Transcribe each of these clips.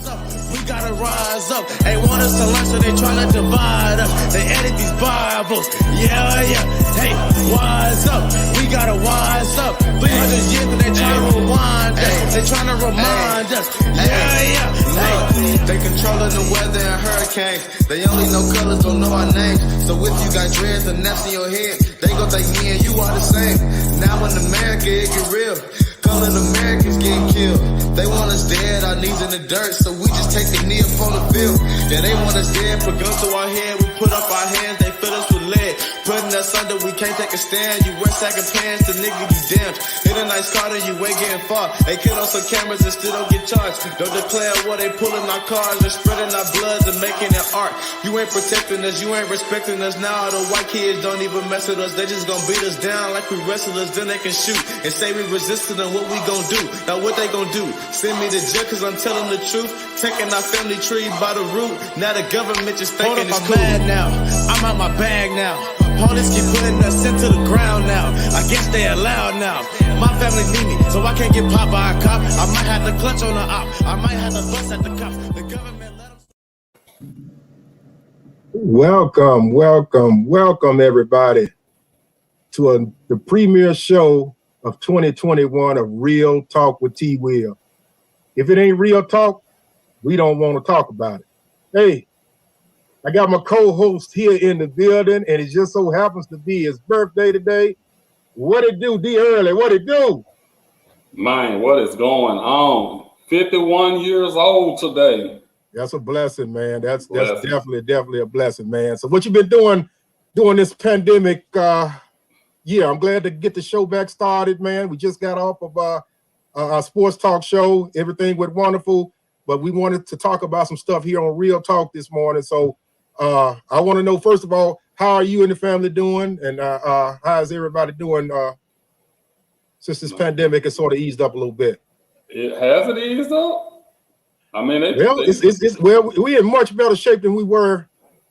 We gotta rise up. Ain't want us to learn, so they tryna divide us. They edit these Bibles. Yeah. Hey, wise up. We gotta wise up. 300 years, but they tryna rewind us. They tryna remind us. Yeah. They controlling the weather and hurricanes. They only know colors, don't know our names. So if you got dreads and naps in your head, they gon' think me and you are the same. Now in America, it get real. Colored Americans getting killed. They want us dead, our knees in the dirt, so we just take the knee up on the field. Yeah, they want us dead, put guns to our head, we put up our hands, they fill us with lead. Putting us under, we can't take a stand. You wear sagging pants, the nigga you damned. Hit a nice car, then you ain't getting far. They kill us on cameras and still don't get charged. Don't declare what they pulling our cars, they're spreading our bloods and making it art. You ain't protecting us, you ain't respecting us. Now the white kids don't even mess with us. They just gonna beat us down like we wrestlers, then they can shoot and say we resisting them. What we gon' do? Now what they gon' do? Send me to jail cause I'm telling the truth. Taking our family tree by the root. Now the government just thinking it's cool. I'm mad now. I'm out my bag now. Police keep putting us into the ground now. I guess they allowed now. My family need me, so I can't get popped by a cop. I might have to clutch on the op. I might have to bust at the cops. The government let them. Welcome, everybody, to the premiere show of 2021 of Real Talk with T. Will. If it ain't real talk, we don't want to talk about it. Hey, I got my co-host here in the building, and it just so happens to be his birthday today. What it do, D. Early? What it do? Man, what is going on? 51 years old today. That's a blessing, man. That's definitely a blessing, man. So what you been doing during this pandemic? Yeah, I'm glad to get the show back started, man. We just got off of our sports talk show. Everything went wonderful, but we wanted to talk about some stuff here on Real Talk this morning. So I want to know, first of all, how are you and the family doing? And how's everybody doing since this pandemic has sort of eased up a little bit? It hasn't eased up? I mean, we're in much better shape than we were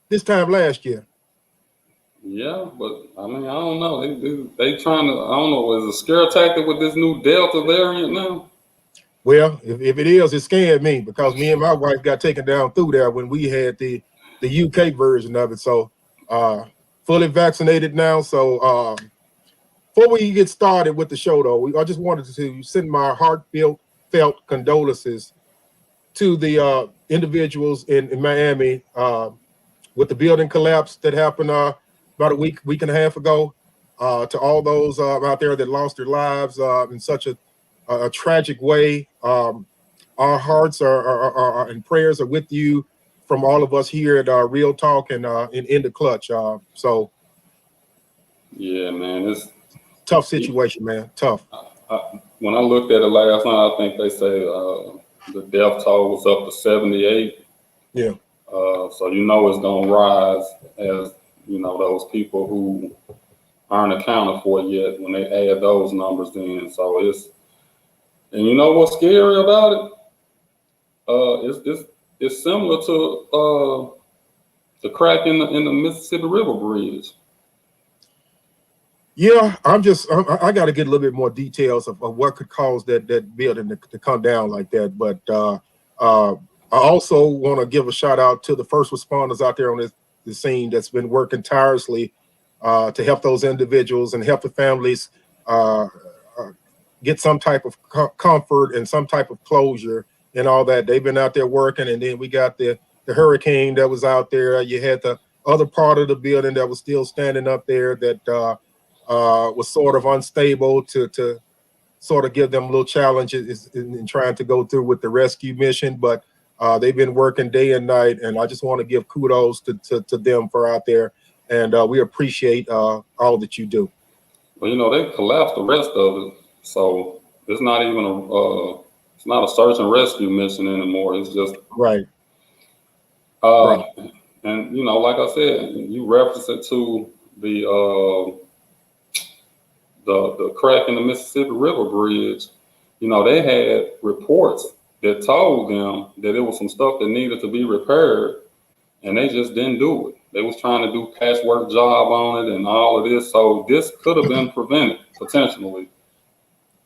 this time last year. Yeah, but I mean, I don't know. They trying to, I don't know, is it a scare tactic with this new Delta variant now? Well, if it is, it scared me because me and my wife got taken down through there when we had the UK version of it. So fully vaccinated now. So before we get started with the show, though, I just wanted to send my heartfelt condolences to the individuals in Miami with the building collapse that happened about a week and a half ago, to all those out there that lost their lives in such a tragic way. Our hearts are and prayers are with you from all of us here at Real Talk and in the clutch. So, yeah, man, it's tough situation, man. Tough. When I looked at it last night, I think they say the death toll was up to 78. Yeah. So you know it's gonna rise as you know those people who aren't accounted for yet when they add those numbers in. So and you know what's scary about it? It's similar to the crack in the Mississippi River Bridge. Yeah, I got to get a little bit more details of what could cause that building to come down like that. But I also want to give a shout out to the first responders out there on the scene that's been working tirelessly to help those individuals and help the families get some type of comfort and some type of closure and all that. They've been out there working, and then we got the hurricane that was out there. You had the other part of the building that was still standing up there that was sort of unstable to sort of give them a little challenge in trying to go through with the rescue mission. But they've been working day and night, and I just want to give kudos to them for out there. And we appreciate all that you do. Well, you know, they collapsed the rest of it. So it's not even it's not a search and rescue mission anymore. It's just right. Right. And you know, like I said, you referenced it to the crack in the Mississippi River Bridge. You know, they had reports that told them that it was some stuff that needed to be repaired, and they just didn't do it. They was trying to do patchwork job on it and all of this. So this could have been prevented potentially.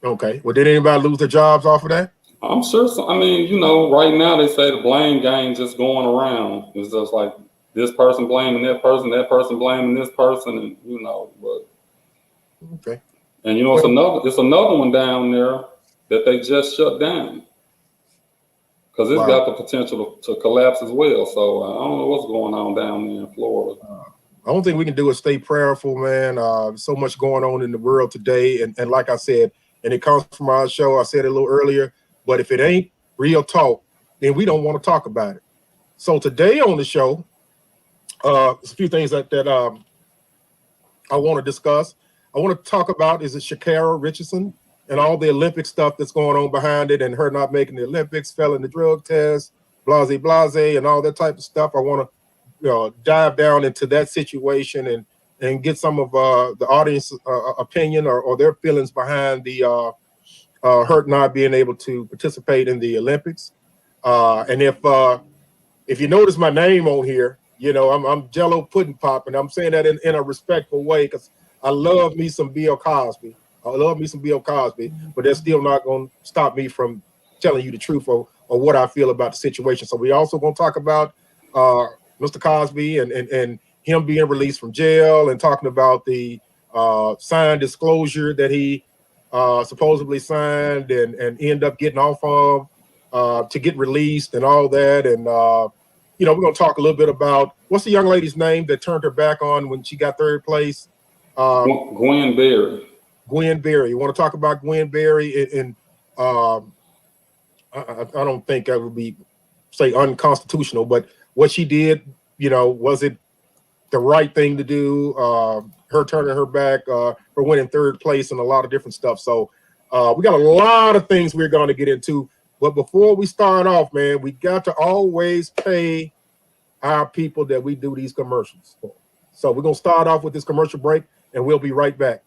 Okay. Well, did anybody lose their jobs off of that? I'm sure. I mean, you know, right now they say the blame game just going around. It's just like this person blaming that person blaming this person, and you know, but Okay. and you know, Well, it's another one down there that they just shut down because it's wow. got the potential to collapse as well. So I don't know what's going on down there in Florida. The only thing we can do is stay prayerful, man. So much going on in the world today. And like I said, and it comes from our show, I said it a little earlier, but if it ain't real talk, then we don't want to talk about it. So today on the show, there's a few things that I want to discuss. I want to talk about is it Sha'Carri Richardson and all the Olympic stuff that's going on behind it and her not making the Olympics, failing the drug test, blase, and all that type of stuff. I want to dive down into that situation and get some of the audience opinion or their feelings behind the her not being able to participate in the Olympics. And if you notice my name on here, you know, I'm Jello Pudding Pop, and I'm saying that in a respectful way because I love me some Bill Cosby. I love me some Bill Cosby, but that's still not going to stop me from telling you the truth or what I feel about the situation. So we also going to talk about Mr. Cosby and him being released from jail and talking about the signed disclosure that he supposedly signed and end up getting off of to get released and all that. And you know, we're going to talk a little bit about what's the young lady's name that turned her back on when she got third place? Gwen Berry. Gwen Berry. You want to talk about Gwen Berry? And I don't think I would be say unconstitutional, but what she did, you know, was it the right thing to do? Her turning her back, her winning third place, and a lot of different stuff. So we got a lot of things we're going to get into. But before we start off, man, we got to always pay our people that we do these commercials for. So we're going to start off with this commercial break, and we'll be right back.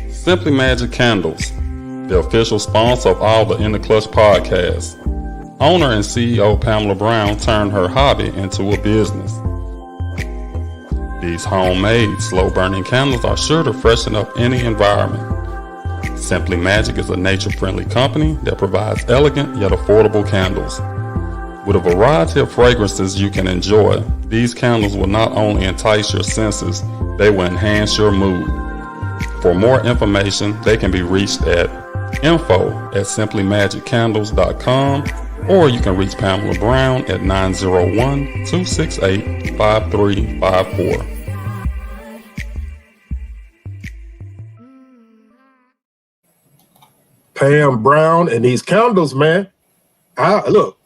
Simply Magic Candles, the official sponsor of all the In the Clutch podcasts. Owner and CEO Pamela Brown turned her hobby into a business. These homemade, slow-burning candles are sure to freshen up any environment. Simply Magic is a nature-friendly company that provides elegant yet affordable candles. With a variety of fragrances you can enjoy, these candles will not only entice your senses, they will enhance your mood. For more information, they can be reached at info@simplymagiccandles.com, or you can reach Pamela Brown at 901-268-5354. Pam Brown and these candles, man. Look.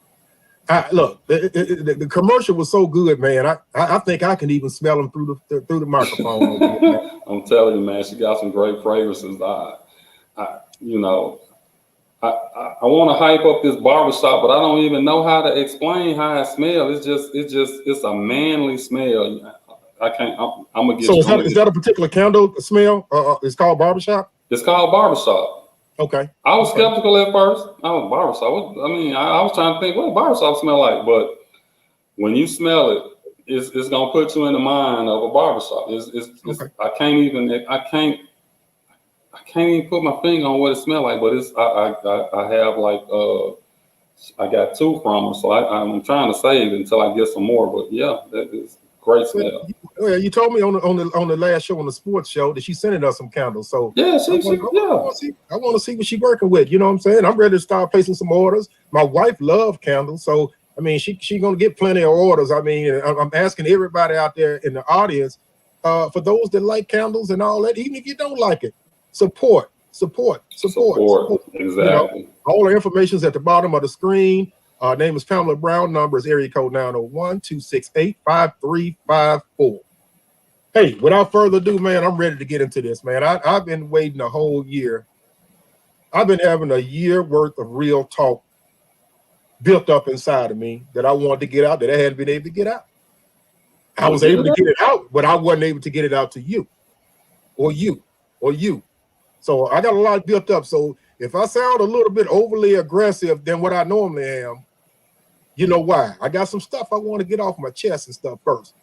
The commercial was so good, man. I think I can even smell them through the microphone. I'm telling you, man, she got some great fragrances. I want to hype up this barbershop, but I don't even know how to explain how it smells. It's a manly smell. I can't. I'm gonna get. So is that a particular candle smell? It's called barbershop. It's called barbershop. Okay. I was skeptical at first. I was barbershop. I was trying to think what a barbershop smell like, but when you smell it, it's gonna put you in the mind of a barbershop. Okay. I can't even put my finger on what it smells like, but I have like I got two from her, so I'm trying to save until I get some more. But yeah, that is great smell. You told me on the last show, on the sports show, that she sending us some candles. So yeah, I want to see what she's working with. You know what I'm saying? I'm ready to start placing some orders. My wife loves candles, so I mean, she gonna get plenty of orders. I mean, I'm asking everybody out there in the audience, for those that like candles and all that, even if you don't like it, support. Exactly. You know, all the information is at the bottom of the screen. Name is Pamela Brown. Number is area code 901-268-5354. Hey, without further ado, man, I'm ready to get into this, man. I've been waiting a whole year. I've been having a year worth of real talk built up inside of me that I wanted to get out that I hadn't been able to get out. I was able to get it out, but I wasn't able to get it out to you or you. So I got a lot built up. So if I sound a little bit overly aggressive than what I normally am, you know why. I got some stuff I want to get off my chest and stuff first.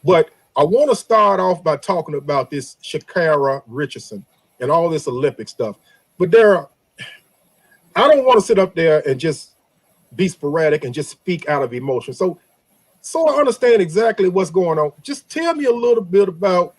But I want to start off by talking about this Sha'Carri Richardson and all this Olympic stuff. But I don't want to sit up there and just be sporadic and just speak out of emotion. So I understand exactly what's going on. Just tell me a little bit about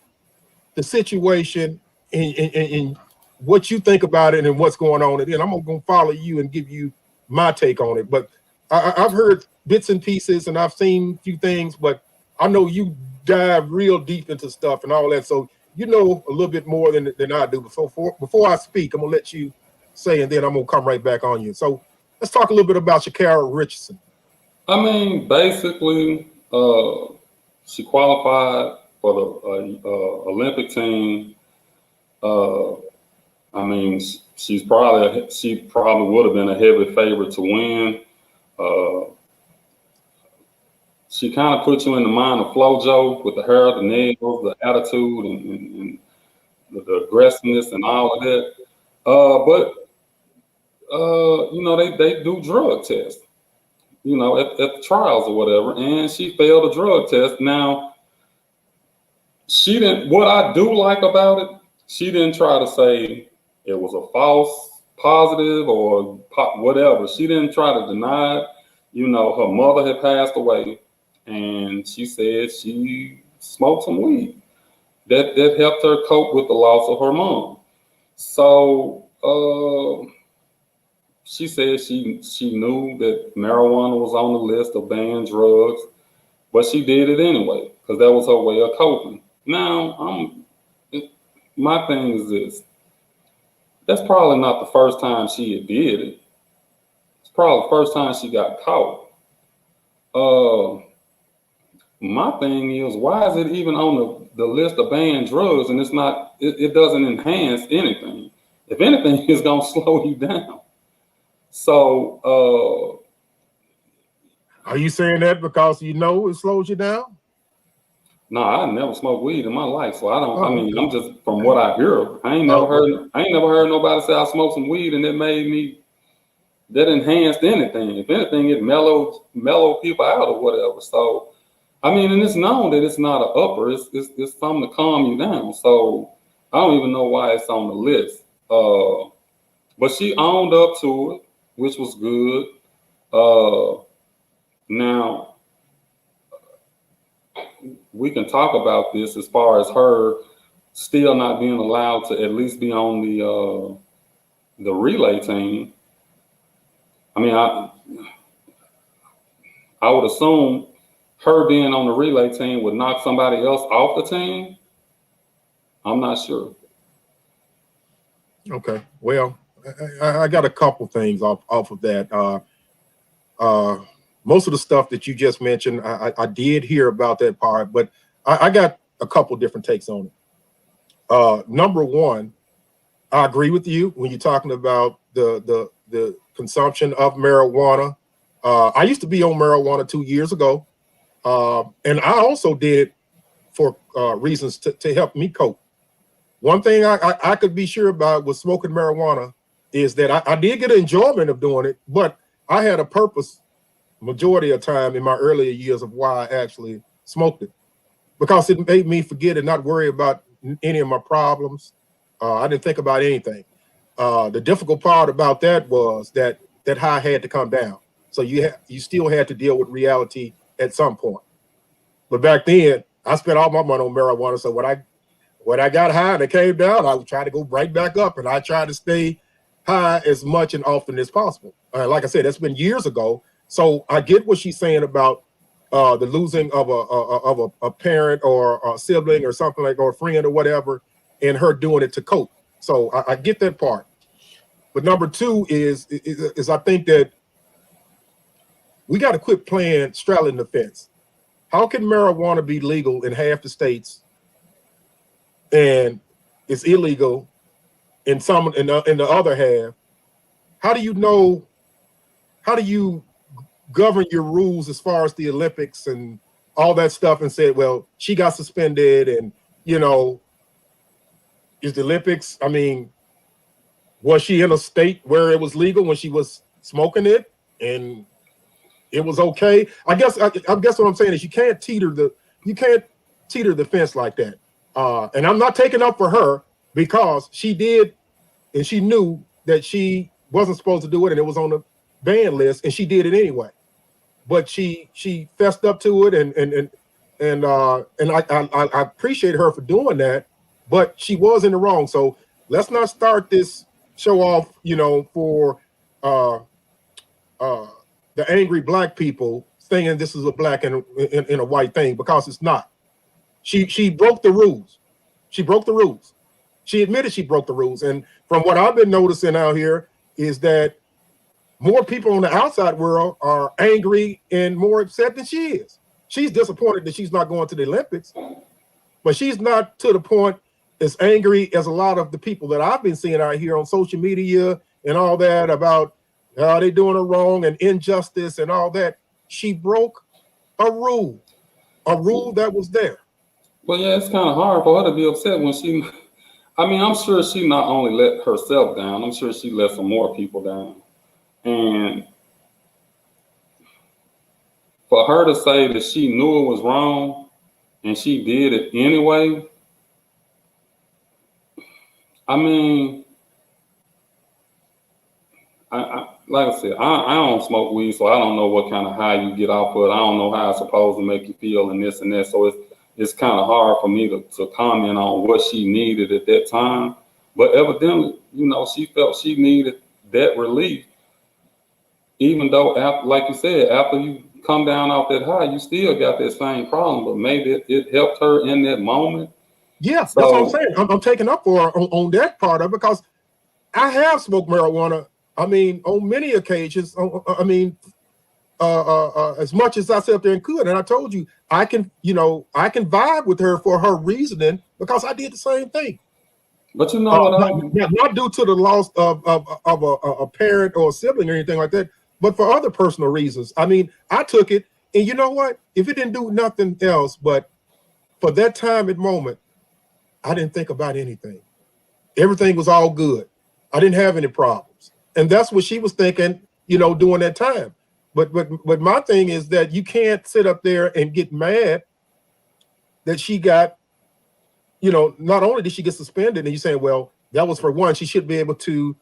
the situation and what you think about it and what's going on. And then I'm going to follow you and give you my take on it. But I've heard bits and pieces and I've seen a few things, but I know you dive real deep into stuff and all that. So you know a little bit more than I do. Before I speak, I'm going to let you say, and then I'm going to come right back on you. So let's talk a little bit about Sha'Carri Richardson. I mean, basically, she qualified for the Olympic team. I mean, she probably would have been a heavy favorite to win. She kind of puts you in the mind of FloJo with the hair, the nails, the attitude, and the aggressiveness and all of that. But you know, they do drug tests, you know, at the trials or whatever, and she failed a drug test. Now, she didn't. What I do like about it, she didn't try to say it was a false positive or whatever. She didn't try to deny it. You know, her mother had passed away, and she said she smoked some weed. That helped her cope with the loss of her mom. So she said she knew that marijuana was on the list of banned drugs, but she did it anyway because that was her way of coping. Now, my thing is this. That's probably not the first time she did it. It's probably the first time she got caught. My thing is, why is it even on the list of banned drugs and it's not, it doesn't enhance anything. If anything, it's going to slow you down. So, Are you saying that because you know it slows you down? no, I never smoked weed in my life, so I don't. I mean, I'm just from what I hear. I ain't never heard nobody say I smoked some weed and that enhanced anything. If anything, it mellowed people out or whatever. So, I mean, and it's known that it's not an upper. It's something to calm you down. So, I don't even know why it's on the list. But she owned up to it, which was good. Now, we can talk about this as far as her still not being allowed to at least be on the relay team. I mean, I would assume her being on the relay team would knock somebody else off the team. I'm not sure. Okay. Well, I got a couple things off of that. Most of the stuff that you just mentioned, I did hear about that part, but I got a couple different takes on it. Number one, I agree with you when you're talking about the consumption of marijuana. I used to be on marijuana 2 years ago, and I also did it for reasons to help me cope. One thing I could be sure about with smoking marijuana is that I did get enjoyment of doing it, but I had a purpose majority of time in my earlier years of why I actually smoked it, because it made me forget and not worry about any of my problems. I didn't think about anything. The difficult part about that was that high had to come down. So you still had to deal with reality at some point. But back then, I spent all my money on marijuana. So when I got high and it came down, I would try to go right back up, and I tried to stay high as much and often as possible. Like I said, that's been years ago. So I get what she's saying about the losing of a parent or a sibling or something like, or a friend or whatever, and her doing it to cope. So I get that part. But number two is I think that we got to quit playing straddling the fence. How can marijuana be legal in half the states and it's illegal in the other half? How do you know? How do you govern your rules as far as the Olympics and all that stuff and say, well, she got suspended and, you know, is the Olympics, I mean, was she in a state where it was legal when she was smoking it and it was okay? I guess what I'm saying is you can't teeter the fence like that. And I'm not taking up for her because she did, and she knew that she wasn't supposed to do it, and it was on the ban list, and she did it anyway. But she fessed up to it, and I appreciate her for doing that. But she was in the wrong. So let's not start this show off, for the angry black people saying this is a black and a white thing, because it's not. She broke the rules. She broke the rules. She admitted she broke the rules. And from what I've been noticing out here is that more people in the outside world are angry and more upset than she is. She's disappointed that she's not going to the Olympics, but she's not to the point as angry as a lot of the people that I've been seeing out here on social media and all that about they doing it wrong and injustice and all that. She broke a rule that was there. Well, yeah, it's kind of hard for her to be upset when she. I mean, I'm sure she not only let herself down, I'm sure she let some more people down. And for her to say that she knew it was wrong and she did it anyway, I mean, I like I said, I don't smoke weed, so I don't know what kind of high you get off of it. I don't know how it's supposed to make you feel and this and that. So it's kind of hard for me to comment on what she needed at that time. But evidently, she felt she needed that relief. Even though, like you said, after you come down off that high, you still got that same problem. But maybe it helped her in that moment. Yeah, So, that's what I'm saying. I'm taking up for her on that part of it, because I have smoked marijuana. I mean, on many occasions. As much as I sat up there and could, and I told you, I can vibe with her for her reasoning, because I did the same thing. But you know what? Not due to the loss of a parent or a sibling or anything like that, but for other personal reasons. I mean, I took it, and you know what? If it didn't do nothing else, but for that time and moment, I didn't think about anything. Everything was all good. I didn't have any problems, and that's what she was thinking, during that time. But my thing is that you can't sit up there and get mad that she got, not only did she get suspended, and you saying, well, that was for one, she should be able to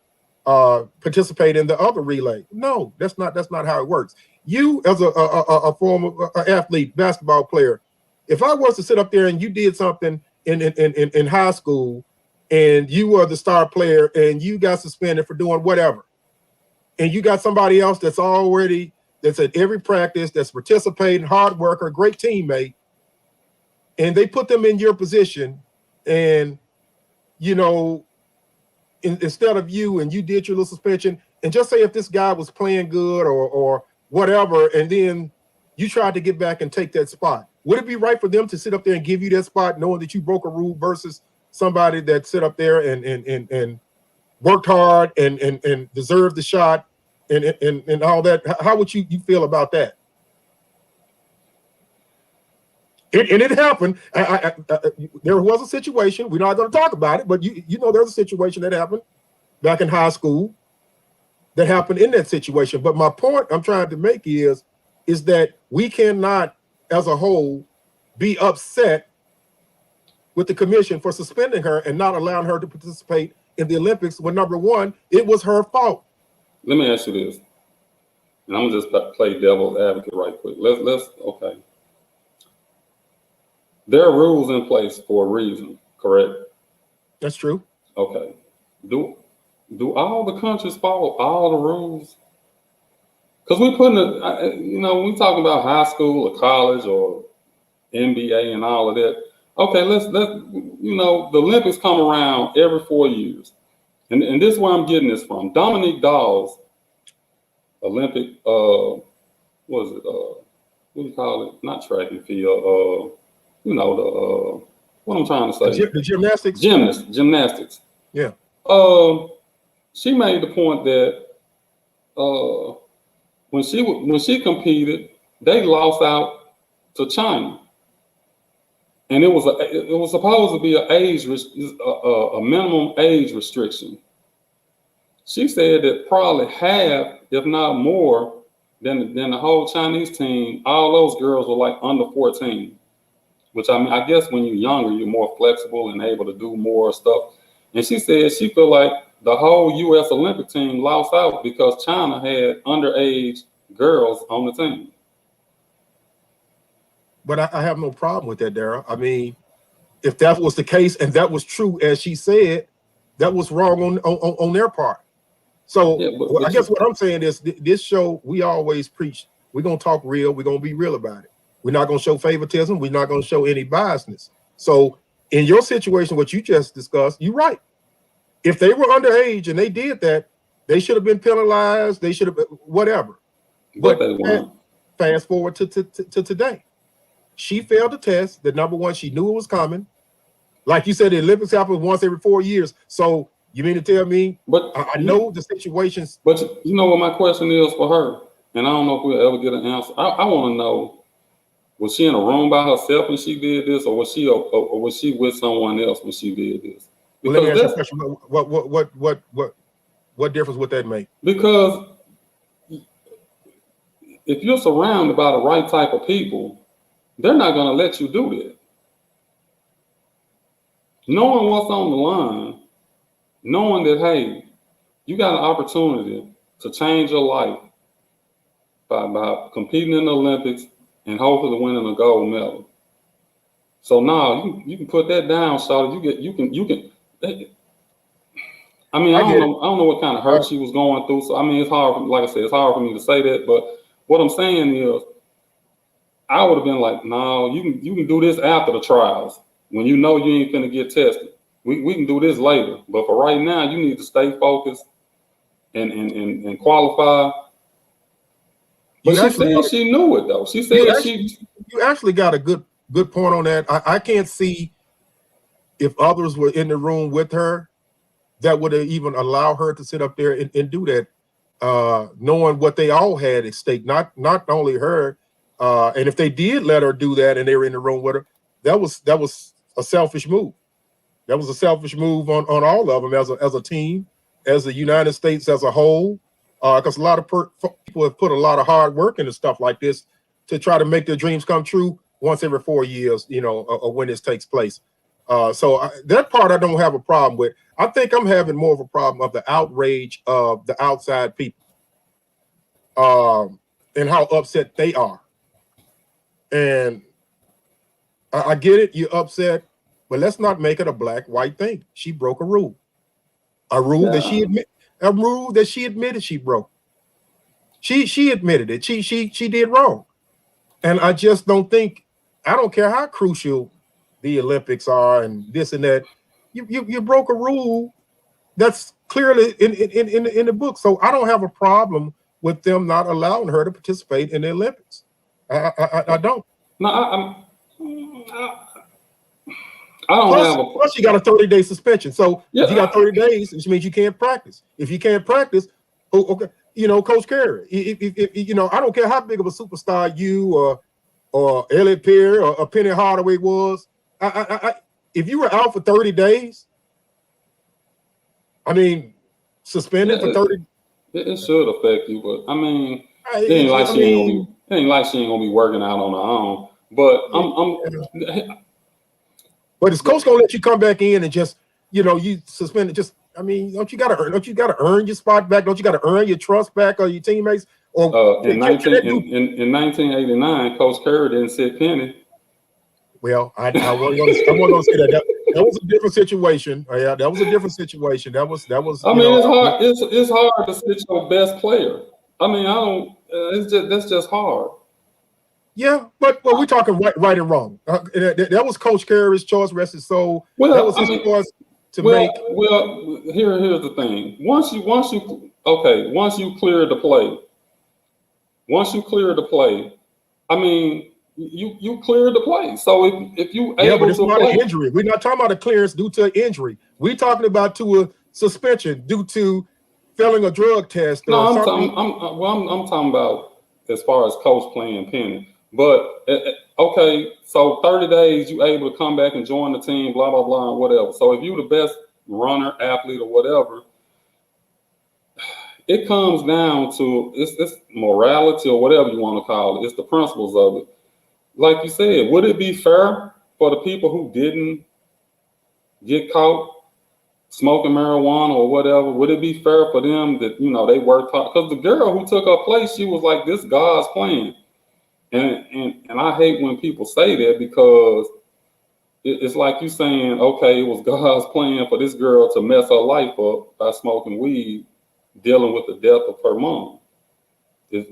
participate in the other relay. No, that's not how it works. You, as a former athlete, basketball player, if I was to sit up there and you did something in high school and you were the star player and you got suspended for doing whatever, and you got somebody else that's at every practice, that's participating, hard worker, great teammate, and they put them in your position, and instead of you, and you did your little suspension, and just say if this guy was playing good or whatever, and then you tried to get back and take that spot, would it be right for them to sit up there and give you that spot knowing that you broke a rule versus somebody that sit up there and worked hard and deserved the shot and all that? How would you feel about that? It happened. There was a situation. We're not going to talk about it, but there's a situation that happened back in high school that happened in that situation. But my point I'm trying to make is that we cannot, as a whole, be upset with the commission for suspending her and not allowing her to participate in the Olympics when, number one, it was her fault. Let me ask you this, and I'm gonna just play devil's advocate right quick. Let's okay. There are rules in place for a reason, correct? That's true. Okay. Do all the countries follow all the rules? Because we're putting when we talking about high school or college or NBA and all of that. Okay, let's the Olympics come around every 4 years. And this is where I'm getting this from. Dominique Dawes, Olympic, what is it? What do you call it? Not track and field. What I'm trying to say. The gymnastics. Gymnastics. Yeah. She made the point that when she competed, they lost out to China, and it was supposed to be a minimum age restriction. She said that probably half, if not more, than the whole Chinese team, all those girls were like under 14. Which I guess when you're younger, you're more flexible and able to do more stuff. And she said she feel like the whole U.S. Olympic team lost out because China had underage girls on the team. But I have no problem with that, Daryl. I mean, if that was the case and that was true, as she said, that was wrong on their part. So Yeah, I guess what I'm saying is this show, we always preach, we're going to talk real. We're going to be real about it. We're not going to show favoritism. We're not going to show any biasness. So in your situation, what you just discussed, you're right. If they were underage and they did that, they should have been penalized. They should have, whatever. But they weren't. Fast forward to today. She failed the test. The number one, she knew it was coming. Like you said, the Olympics happen once every 4 years. So you mean to tell me? But I know the situations. But you know what my question is for her, and I don't know if we'll ever get an answer. I want to know: was she in a room by herself when she did this, or was she with someone else when she did this? Well, let me ask you a question. What difference would that make? Because if you're surrounded by the right type of people, they're not going to let you do that. Knowing what's on the line, knowing that, hey, you got an opportunity to change your life by competing in the Olympics and hopefully winning a gold medal. So now you can put that down, Shawty. You can. I mean, I don't know what kind of hurt she was going through. So I mean, it's hard. Like I said, it's hard for me to say that. But what I'm saying is, I would have been like, no, you can do this after the trials when you know you ain't finna get tested. We can do this later. But for right now, you need to stay focused and qualify. But she said she knew it though. She said you actually got a good point on that. I can't see if others were in the room with her that would have even allow her to sit up there and do that, knowing what they all had at stake. Not only her, and if they did let her do that and they were in the room with her, that was a selfish move. That was a selfish move on all of them as a team, as the United States as a whole, because a lot of people have put a lot of hard work into stuff like this to try to make their dreams come true once every 4 years, when this takes place. So that part I don't have a problem with. I think I'm having more of a problem of the outrage of the outside people and how upset they are. And I get it, you're upset, but let's not make it a black-white thing. She broke a rule. A rule that she admitted she broke. She admitted it. She did wrong. And I just don't think, I don't care how crucial the Olympics are and this and that, you broke a rule that's clearly in the book. So I don't have a problem with them not allowing her to participate in the Olympics. I don't. No, I don't have a. Plus, you got a 30-day suspension. So if you got 30 days, which means you can't practice. If you can't practice, okay, Coach Carey. If I don't care how big of a superstar you or Elliot Perry or Penny Hardaway was. If you were out for 30 days, I mean, suspended for 30. It should affect you, but I mean, it ain't like she ain't gonna be working out on her own. But But is coach gonna let you come back in and just, you suspended? Just, I mean, don't you gotta earn your spot back? Don't you gotta earn your trust back or your teammates? Or in 1989, Coach Carey didn't sit Penny. Well, I wasn't gonna say that. That was a different situation. Yeah, that was a different situation. That was. I mean, it's hard. It's hard to sit your best player. I mean, I don't. That's just hard. Yeah, but we're talking right and wrong. That was Coach Carey's choice, rest his soul. Well, that was his choice to make. Well, here's the thing. Once you clear the play. I mean, you cleared the play. So if you but it's not an injury. We're not talking about a clearance due to an injury. We're talking about to a suspension due to failing a drug test. No, I'm talking about as far as coach playing Penny. But okay, so 30 days you able to come back and join the team, blah blah blah, and whatever. So if you're the best runner, athlete, or whatever, it comes down to it's morality or whatever you want to call it. It's the principles of it. Like you said, would it be fair for the people who didn't get caught smoking marijuana or whatever, would it be fair for them that, you know, they worked hard? Because the girl who took her place, she was like, this God's plan. And I hate when people say that, because it's like you saying, okay, it was God's plan for this girl to mess her life up by smoking weed, dealing with the death of her mom.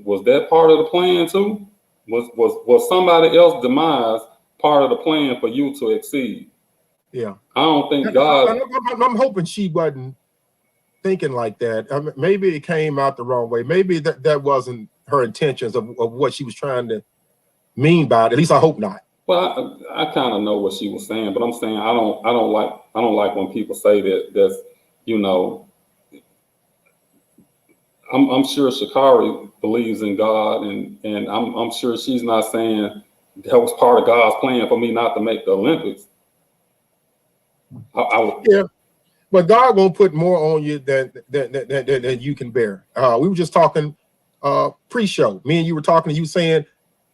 Was that part of the plan too? Was somebody else's demise part of the plan for you to exceed? Yeah. I don't think God. I'm hoping she wasn't thinking like that. I mean, maybe it came out the wrong way. Maybe that wasn't her intentions of what she was trying to mean by it. At least I hope not. Well, I kind of know what she was saying, but I'm saying I don't like when people say that. That's, you know, I'm sure Sha'Carri believes in God, and I'm sure she's not saying that was part of God's plan for me not to make the Olympics. Yeah, but God won't put more on you than you can bear. We were just talking pre-show. Me and you were talking, and you saying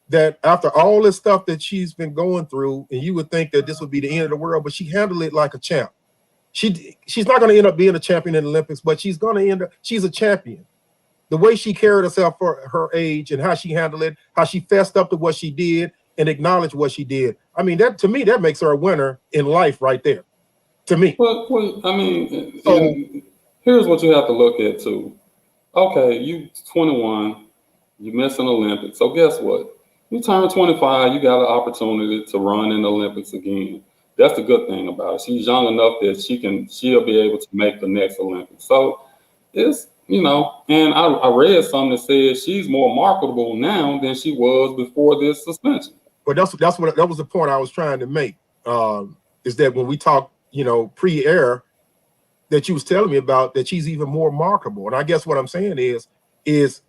that after all this stuff that she's been going through, and you would think that this would be the end of the world, but she handled it like a champ. She's not going to end up being a champion in the Olympics, but she's a champion. The way she carried herself for her age and how she handled it, how she fessed up to what she did and acknowledged what she did. I mean, that to me, that makes her a winner in life right there. To me. Well, I mean, so, here's what you have to look at too. Okay, you 21, you miss an Olympics. So guess what? You turn 25, you got an opportunity to run in the Olympics again. That's the good thing about it. She's young enough that she'll be able to make the next Olympics. So it's, you know, and I read something that says she's more marketable now than she was before this suspension. But that was the point I was trying to make. Is that when we talk, you know, pre-air, that you was telling me about, that she's even more marketable. And I guess what I'm saying is,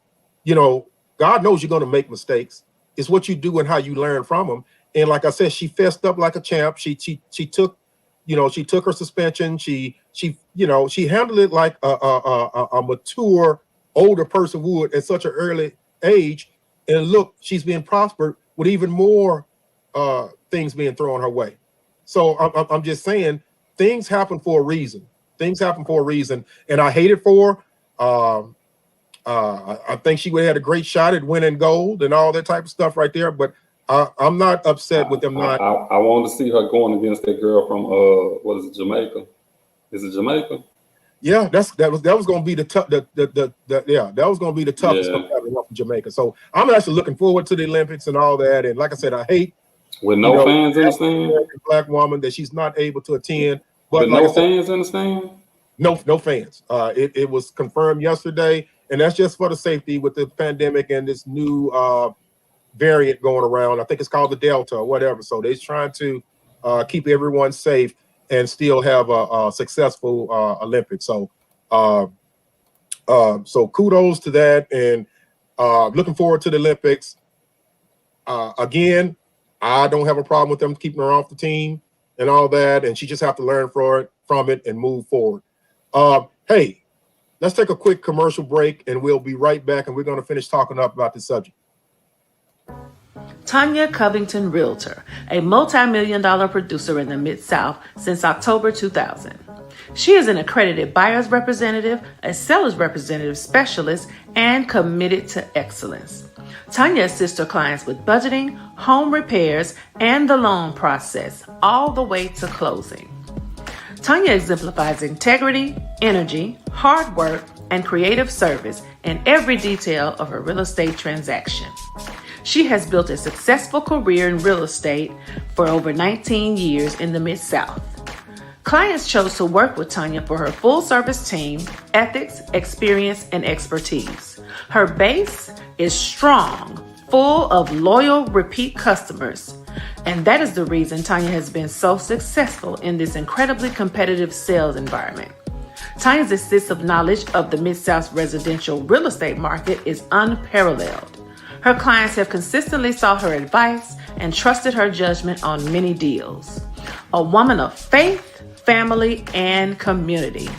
you know, God knows you're going to make mistakes. It's what you do and how you learn from them. And like I said, she fessed up like a champ. She took, you know, she took her suspension. She you know, she handled it like a mature, older person would at such an early age. And look, she's being prospered with even more things being thrown her way. So I'm just saying, things happen for a reason. Things happen for a reason, and I hate it for her. I think she would have had a great shot at winning gold and all that type of stuff right there. But I'm not upset with them not. I want to see her going against that girl from what is it, Jamaica? Is it Jamaica? Yeah, that was going to be that was going to be the toughest competitor from Jamaica. So I'm actually looking forward to the Olympics and all that. And like I said, I hate with no fans in the stand, black woman that she's not able to attend. But like no fans in the stand. No fans. It was confirmed yesterday, and that's just for the safety with the pandemic and this new variant going around. I think it's called the Delta or whatever. So they're trying to keep everyone safe and still have a successful Olympics. So so kudos to that, and looking forward to the Olympics. Again, I don't have a problem with them keeping her off the team and all that, and she just have to learn from it and move forward. Hey, let's take a quick commercial break, and we'll be right back, and we're going to finish talking up about this subject. Tanya Covington Realtor, a multi-million-dollar producer in the Mid-South since October 2000. She is an accredited buyer's representative, a seller's representative specialist, and committed to excellence. Tanya assists her clients with budgeting, home repairs, and the loan process, all the way to closing. Tanya exemplifies integrity, energy, hard work, and creative service in every detail of her real estate transaction. She has built a successful career in real estate for over 19 years in the Mid-South. Clients chose to work with Tanya for her full-service team, ethics, experience, and expertise. Her base is strong, full of loyal, repeat customers. And that is the reason Tanya has been so successful in this incredibly competitive sales environment. Tanya's extensive knowledge of the Mid-South residential real estate market is unparalleled. Her clients have consistently sought her advice and trusted her judgment on many deals. A woman of faith, family, and community.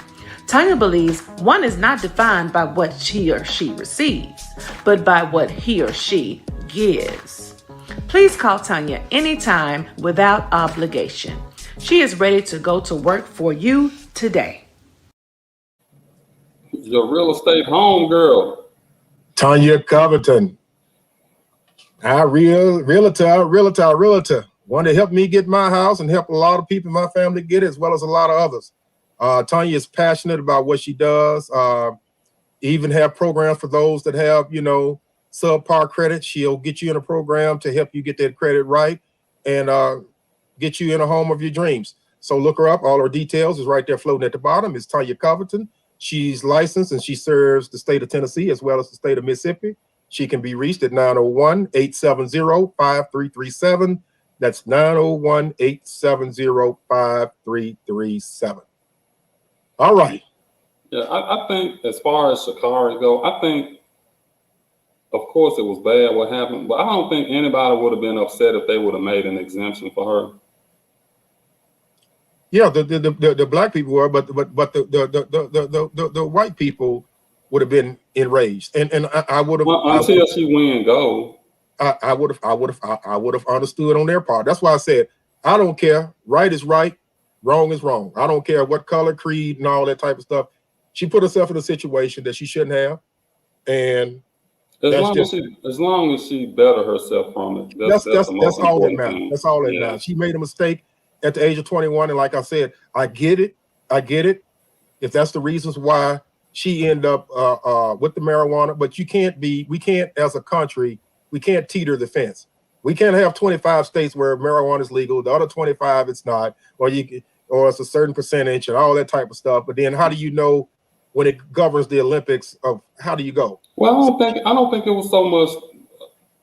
Tanya believes one is not defined by what he or she receives, but by what he or she gives. Please call Tanya anytime without obligation. She is ready to go to work for you today. Your real estate home girl. Tanya Covington. Our realtor. Want to help me get my house and help a lot of people in my family get it, as well as a lot of others. Tanya is passionate about what she does. Even have programs for those that have, subpar credit. She'll get you in a program to help you get that credit right and get you in a home of your dreams. So look her up. All her details is right there floating at the bottom. It's Tanya Covington. She's licensed and she serves the state of Tennessee as well as the state of Mississippi. She can be reached at 901-870-5337. That's 901-870-5337. All right. Yeah, I think as far as Sha'Carri go, I think, of course, it was bad what happened, but I don't think anybody would have been upset if they would have made an exemption for her. Yeah, the black people were, but the white people would have been enraged, and I would have until she win gold. I would have understood on their part. That's why I said I don't care. Right is right, wrong is wrong. I don't care what color, creed, and all that type of stuff. She put herself in a situation that she shouldn't have, and as long as she better herself from it. That's all that matters. That's all that matters. She made a mistake at the age of 21, and like I said, I get it. If that's the reasons why she ended up with the marijuana, but we can't as a country, we can't teeter the fence. We can't have 25 states where marijuana is legal, the other 25 it's not, or it's a certain percentage and all that type of stuff. But then how do you know when it governs the Olympics of how do you go? Well, I don't think it was so much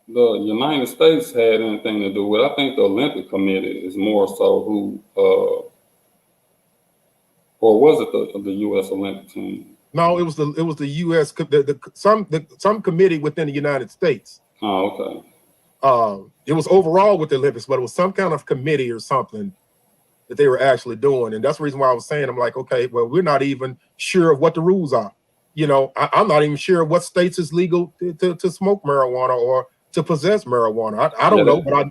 the United States had anything to do with it. I think the Olympic Committee is more so who, or was it the U.S. Olympic team? No, it was the U.S. Some committee within the United States. Oh, okay. It was overall with the Olympics, but it was some kind of committee or something that they were actually doing, and that's the reason why I was saying I'm like, okay, well, we're not even sure of what the rules are. I'm not even sure what states is legal to smoke marijuana or to possess marijuana. I don't know, but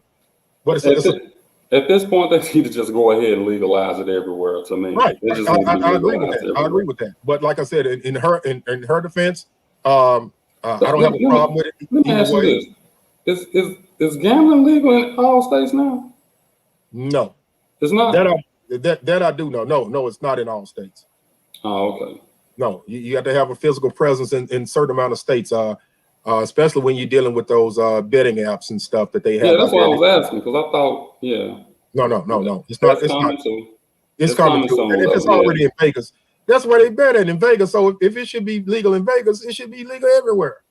at this point, they need to just go ahead and legalize it everywhere. To me, right? I agree with that. I agree with that. But like I said, in her defense, I don't have a problem with it. Let me ask you this: is gambling legal in all states now? No, it's not. That I do know. No, it's not in all states. Oh, okay. No, you have to have a physical presence in certain amount of states. Especially when you're dealing with those betting apps and stuff that they have. Yeah, that's why I was asking, because I thought, No. It's not. It's coming soon. It's coming soon. And if it's already in Vegas, that's where they bet in Vegas. So if it should be legal in Vegas, it should be legal everywhere.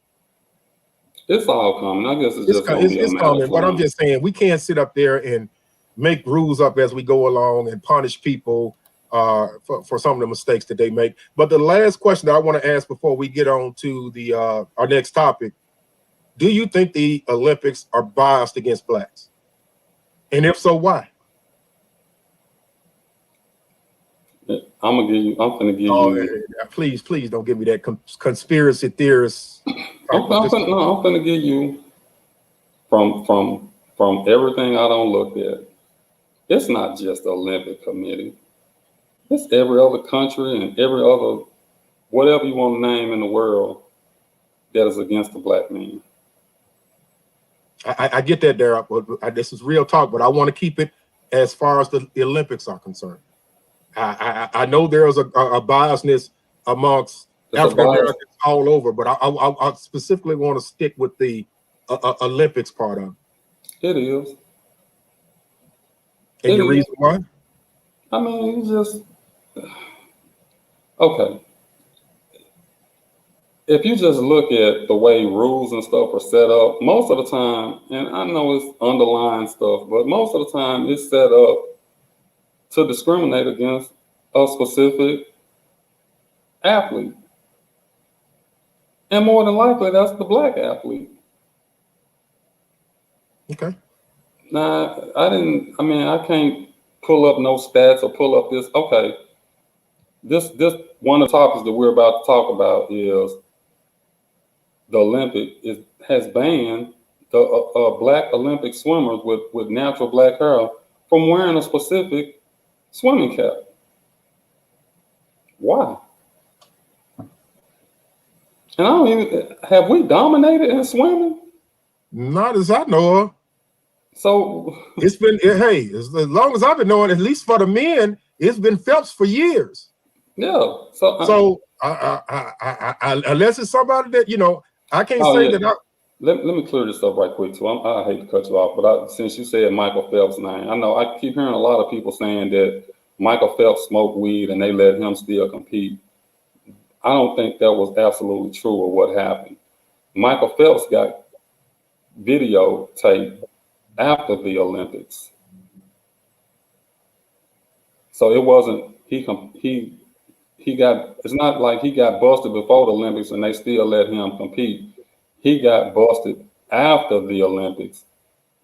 It's all coming. I guess it's coming. But I'm just saying we can't sit up there and make rules up as we go along and punish people for some of the mistakes that they make. But the last question that I want to ask before we get on to the our next topic: do you think the Olympics are biased against blacks? And if so, why? I'm gonna give you. Please don't give me that conspiracy theorist. I'm gonna give you from everything I don't look at. It's not just the Olympic Committee. It's every other country and every other, whatever you want to name in the world, that is against the black man. I get that, Derek. This is real talk, but I want to keep it as far as the Olympics are concerned. I know there's a biasness amongst African Americans all over, but I specifically want to stick with the Olympics part of it. It is. And the reason why? I mean, just okay. If you just look at the way rules and stuff are set up, most of the time, and I know it's underlying stuff, but most of the time it's set up to discriminate against a specific athlete. And more than likely, that's the black athlete. Okay. Now, I can't pull up no stats or pull up this. Okay. This one of the topics that we're about to talk about is the Olympic has banned the black Olympic swimmers with natural black hair from wearing a specific swimming cap. Why? And I don't even have we dominated in swimming. Not as I know of. So It's been hey, as long as I've been knowing, at least for the men, it's been Phelps for years. yeah. So So unless it's somebody that I can't oh say yeah. that. Let me clear this up right quick too. I hate to cut you off, but since you said Michael Phelps' name, I know I keep hearing a lot of people saying that Michael Phelps smoked weed and they let him still compete. I don't think that was absolutely true of what happened. Michael Phelps got videotape after the Olympics, so it wasn't he got. It's not like he got busted before the Olympics and they still let him compete. He got busted after the Olympics.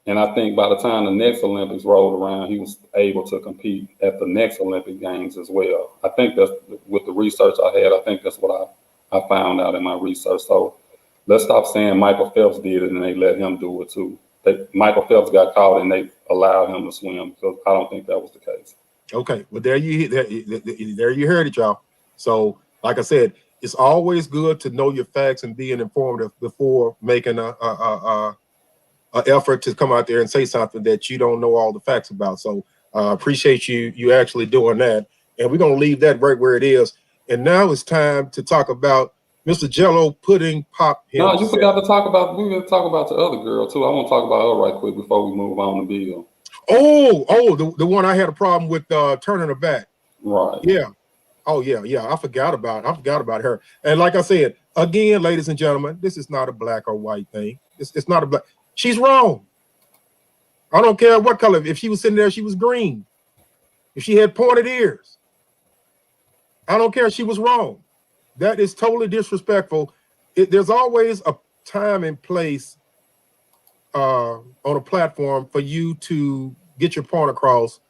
And I think by the time the next Olympics rolled around, he was able to compete at the next Olympic Games as well. I think that's with the research I had. I think that's what I found out in my research. So let's stop saying Michael Phelps did it and they let him do it too. Michael Phelps got caught and they allowed him to swim because I don't think that was the case. Okay, well there you heard it, y'all. So like I said, it's always good to know your facts and being informative before making a effort to come out there and say something that you don't know all the facts about. So appreciate you actually doing that. And we're gonna leave that right where it is. And now it's time to talk about Mr. Jello Pudding Pop No, himself. you forgot to talk about. We gonna talk about the other girl too. I want to talk about her right quick before we move on to Bill. The one I had a problem with turning her back. Right. Yeah. Oh yeah. I forgot about her. And like I said, again, ladies and gentlemen, this is not a black or white thing. It's not a black. She's wrong. I don't care what color. If she was sitting there, she was green. If she had pointed ears, I don't care. She was wrong. That is totally disrespectful. There's always a time and place on a platform for you to get your point across,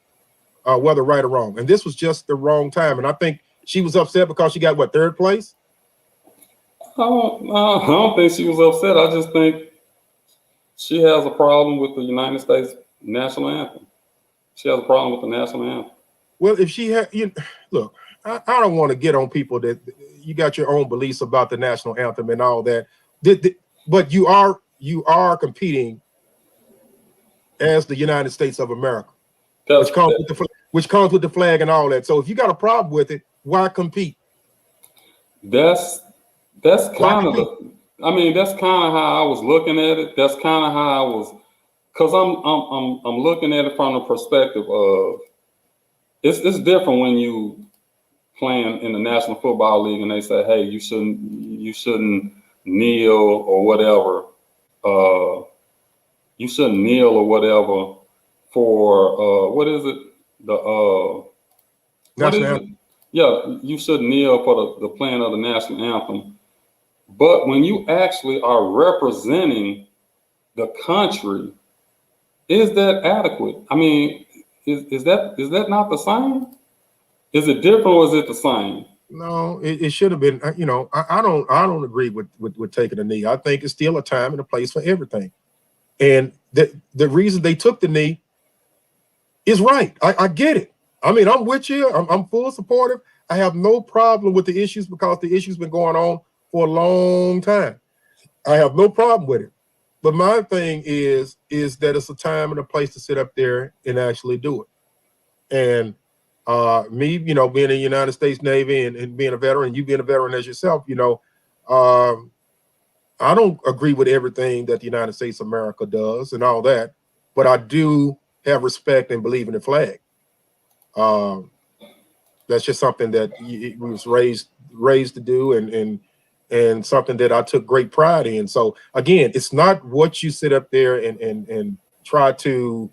whether right or wrong. And this was just the wrong time. And I think she was upset because she got third place. I don't think she was upset. I just think she has a problem with the United States national anthem. She has a problem with the national anthem. Well, if she had, look, I don't want to get on people that you got your own beliefs about the national anthem and all that. But you are competing as the United States of America, which comes with the flag and all that. So if you got a problem with it, why compete? That's kind of that's kind of how I was looking at it. That's kind of how I was, because I'm looking at it from the perspective of it's different when you playing in the National Football League and they say, hey, you shouldn't kneel or whatever. You shouldn't kneel or whatever for what is it? What is it? Yeah, you should kneel for the playing of the national anthem. But when you actually are representing the country, is that adequate? I mean, is that not the same? Is it different or is it the same? No, it should have been. I don't agree with taking a knee. I think it's still a time and a place for everything. And the reason they took the knee is right. I get it. I mean, I'm with you. I'm full supportive. I have no problem with the issues because the issue's been going on for a long time. I have no problem with it. But my thing is that it's a time and a place to sit up there and actually do it. And me, being in the United States Navy and being a veteran, you being a veteran as yourself, I don't agree with everything that the United States of America does and all that, but I do have respect and believe in the flag. That's just something that we was raised to do and something that I took great pride in. So again, it's not what you sit up there and try to,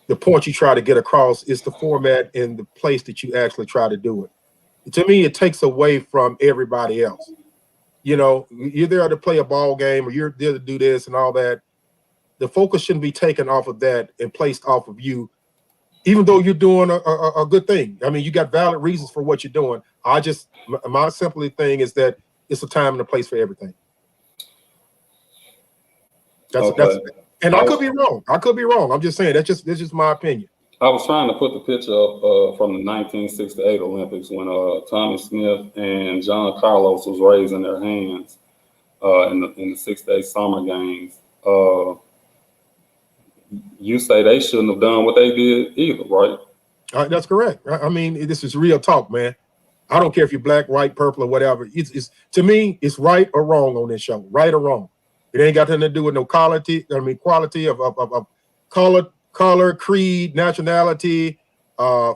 the point you try to get across, is the format and the place that you actually try to do it. To me, it takes away from everybody else. You're there to play a ball game or you're there to do this and all that. The focus shouldn't be taken off of that and placed off of you, even though you're doing a good thing. I mean, you got valid reasons for what you're doing. My simple thing is that it's a time and a place for everything. And I could be wrong. I'm just saying that's just my opinion. I was trying to put the picture up from the 1968 Olympics when Tommy Smith and John Carlos was raising their hands in the 6-day summer games. You say they shouldn't have done what they did either, right? That's correct. I mean, this is real talk, man. I don't care if you're black, white, purple, or whatever. It's to me, it's right or wrong on this show. Right or wrong. It ain't got nothing to do with no quality. I mean, quality of color, creed, nationality,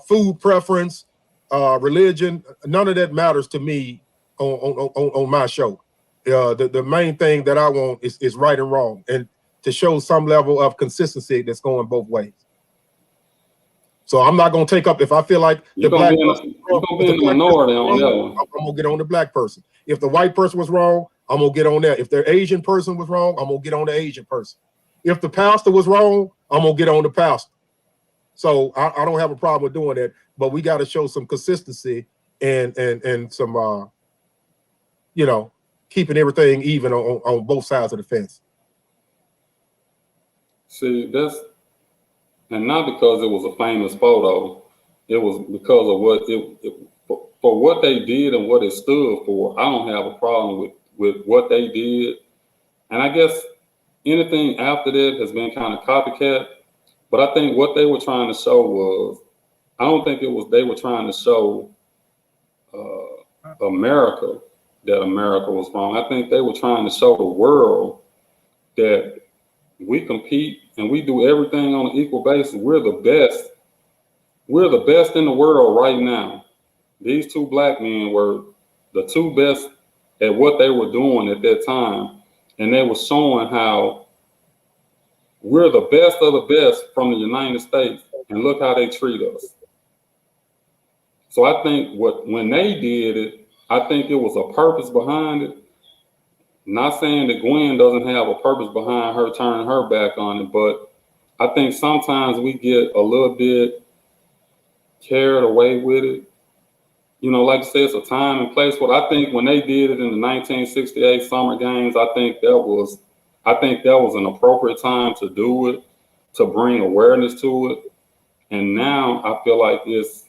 food preference, religion. None of that matters to me on my show. The main thing that I want is right and wrong, and to show some level of consistency that's going both ways. So I'm not going to take up, if I feel like you're the gonna black be in the minority on that one. I'm going to get on the black person. If the white person was wrong, I'm going to get on that. If the Asian person was wrong, I'm going to get on the Asian person. If the pastor was wrong, I'm going to get on the pastor. So I don't have a problem with doing that, but we got to show some consistency and some, keeping everything even on both sides of the fence. See, and not because it was a famous photo, it was because of what for what they did and what it stood for. I don't have a problem with what they did. And I guess anything after that has been kind of copycat. But I think what they were trying to show was, I don't think it was they were trying to show America that America was wrong. I think they were trying to show the world that we compete and we do everything on an equal basis. We're the best. We're the best in the world right now. These two black men were the two best at what they were doing at that time. And they were showing how we're the best of the best from the United States. And look how they treat us. So I think when they did it, I think it was a purpose behind it. Not saying that Gwen doesn't have a purpose behind her turning her back on it, but I think sometimes we get a little bit carried away with it. Like I said, it's a time and place. But I think when they did it in the 1968 Summer Games, I think that was an appropriate time to do it, to bring awareness to it. And now I feel like it's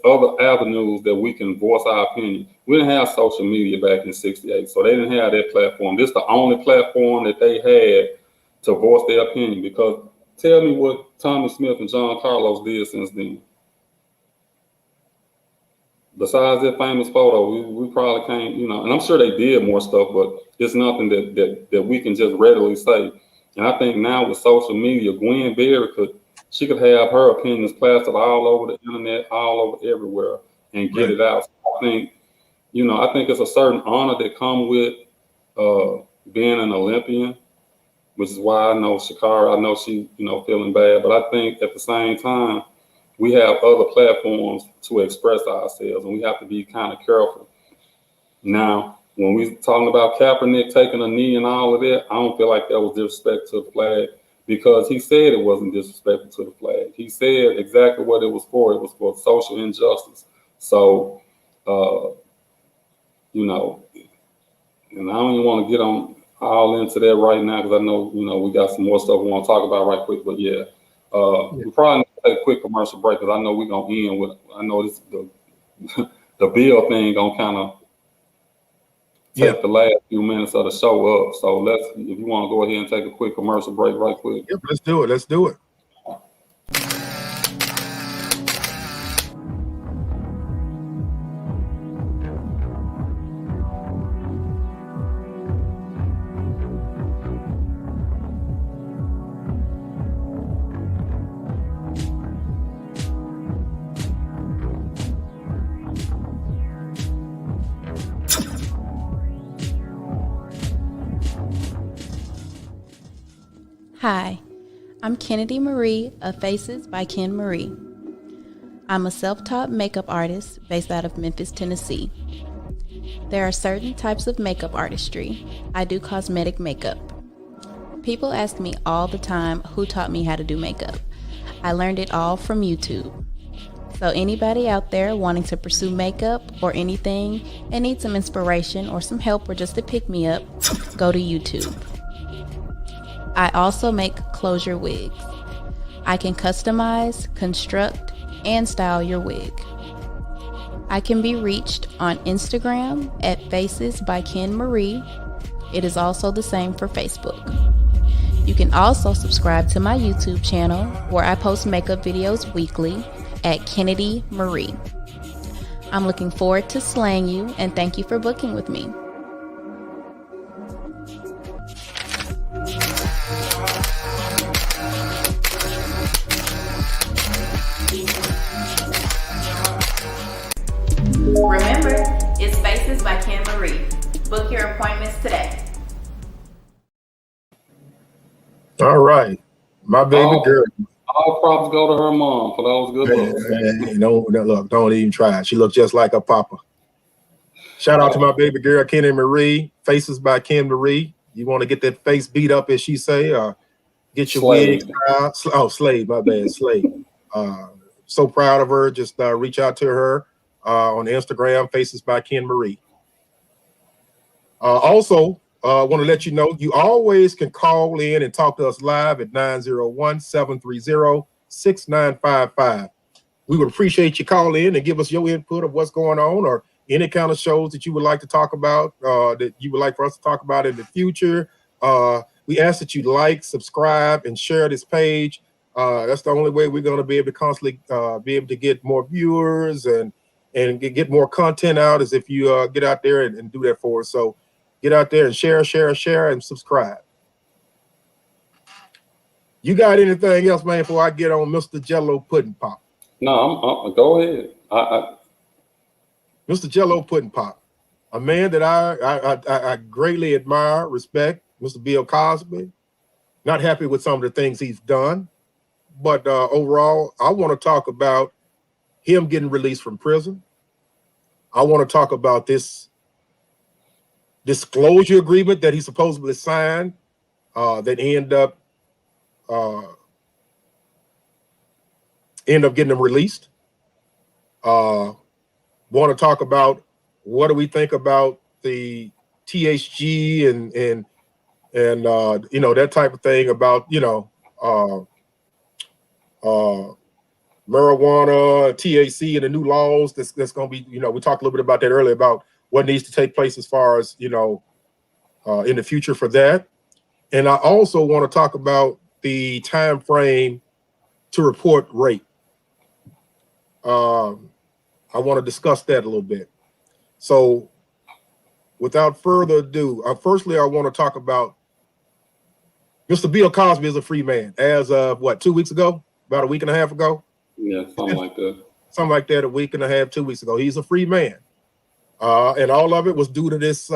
other avenues that we can voice our opinion. We didn't have social media back in '68, so they didn't have that platform. This is the only platform that they had to voice their opinion. Because tell me what Tommy Smith and John Carlos did since then. Besides that famous photo, we probably can't, and I'm sure they did more stuff, but it's nothing that we can just readily say. And I think now with social media, Gwen Berry could have her opinions plastered all over the internet, all over everywhere, and get it out. So I think it's a certain honor that comes with being an Olympian, which is why I know Sha'Carri, I know she, feeling bad, but I think at the same time, we have other platforms to express ourselves, and we have to be kind of careful. Now, when we talking about Kaepernick taking a knee and all of that, I don't feel like that was disrespect to the flag, because he said it wasn't disrespectful to the flag. He said exactly what it was for. It was for social injustice. So, and I don't even want to get on all into that right now, because I know, we got some more stuff we want to talk about right quick. But yeah, we probably need to take a quick commercial break, because I know we're going to end with, I know this the Bill thing going to kind of take the last few minutes of the show up. So if you want to go ahead and take a quick commercial break right quick. Yep, let's do it. Let's do it. Hi, I'm Kennedy Marie of Faces by Ken Marie. I'm a self-taught makeup artist based out of Memphis, Tennessee. There are certain types of makeup artistry. I do cosmetic makeup. People ask me all the time who taught me how to do makeup. I learned it all from YouTube. So anybody out there wanting to pursue makeup or anything and need some inspiration or some help or just to pick me up, go to YouTube. I also make closure wigs. I can customize, construct, and style your wig. I can be reached on Instagram at Faces by Ken Marie. It is also the same for Facebook. You can also subscribe to my YouTube channel where I post makeup videos weekly at Kennedy Marie. I'm looking forward to slaying you, and thank you for booking with me. Remember, it's Faces by Ken Marie. Book your appointments today. All right. My baby girl. All props go to her mom for those good looks. Look, don't even try. She looks just like her papa. Shout out to my baby girl, Kenny Marie. Faces by Ken Marie. You want to get that face beat up, as she say, get your wig styled. Oh, Slade, my bad, Slade. So proud of her. Just reach out to her on Instagram, Faces by Ken Marie. Also, want to let you know, you always can call in and talk to us live at 901-730-6955. We would appreciate you call in and give us your input of what's going on, or any kind of shows that you would like to talk about, that you would like for us to talk about in the future. We ask that you like, subscribe, and share this page. That's the only way we're going to be able to constantly be able to get more viewers and get more content out, is if you get out there and do that for us. So get out there and share, and subscribe. You got anything else, man, before I get on Mr. Jello Pudding Pop? No, go ahead. Mr. Jello Pudding Pop, a man that I greatly admire, respect, Mr. Bill Cosby. Not happy with some of the things he's done, but overall, I want to talk about him getting released from prison. I want to talk about this disclosure agreement that he supposedly signed that ended up getting him released. Want to talk about what do we think about the THG and that type of thing, about marijuana, THC, and the new laws that's going to be, we talked a little bit about that earlier, about what needs to take place as far as in the future for that. And I also want to talk about the time frame to report rape. I want to discuss that a little bit. So without further ado, firstly, I want to talk about Mr. Bill Cosby is a free man as of 2 weeks ago, about a week and a half ago. Yeah, something like that. Something like that, a week and a half, 2 weeks ago. He's a free man. And all of it was due to this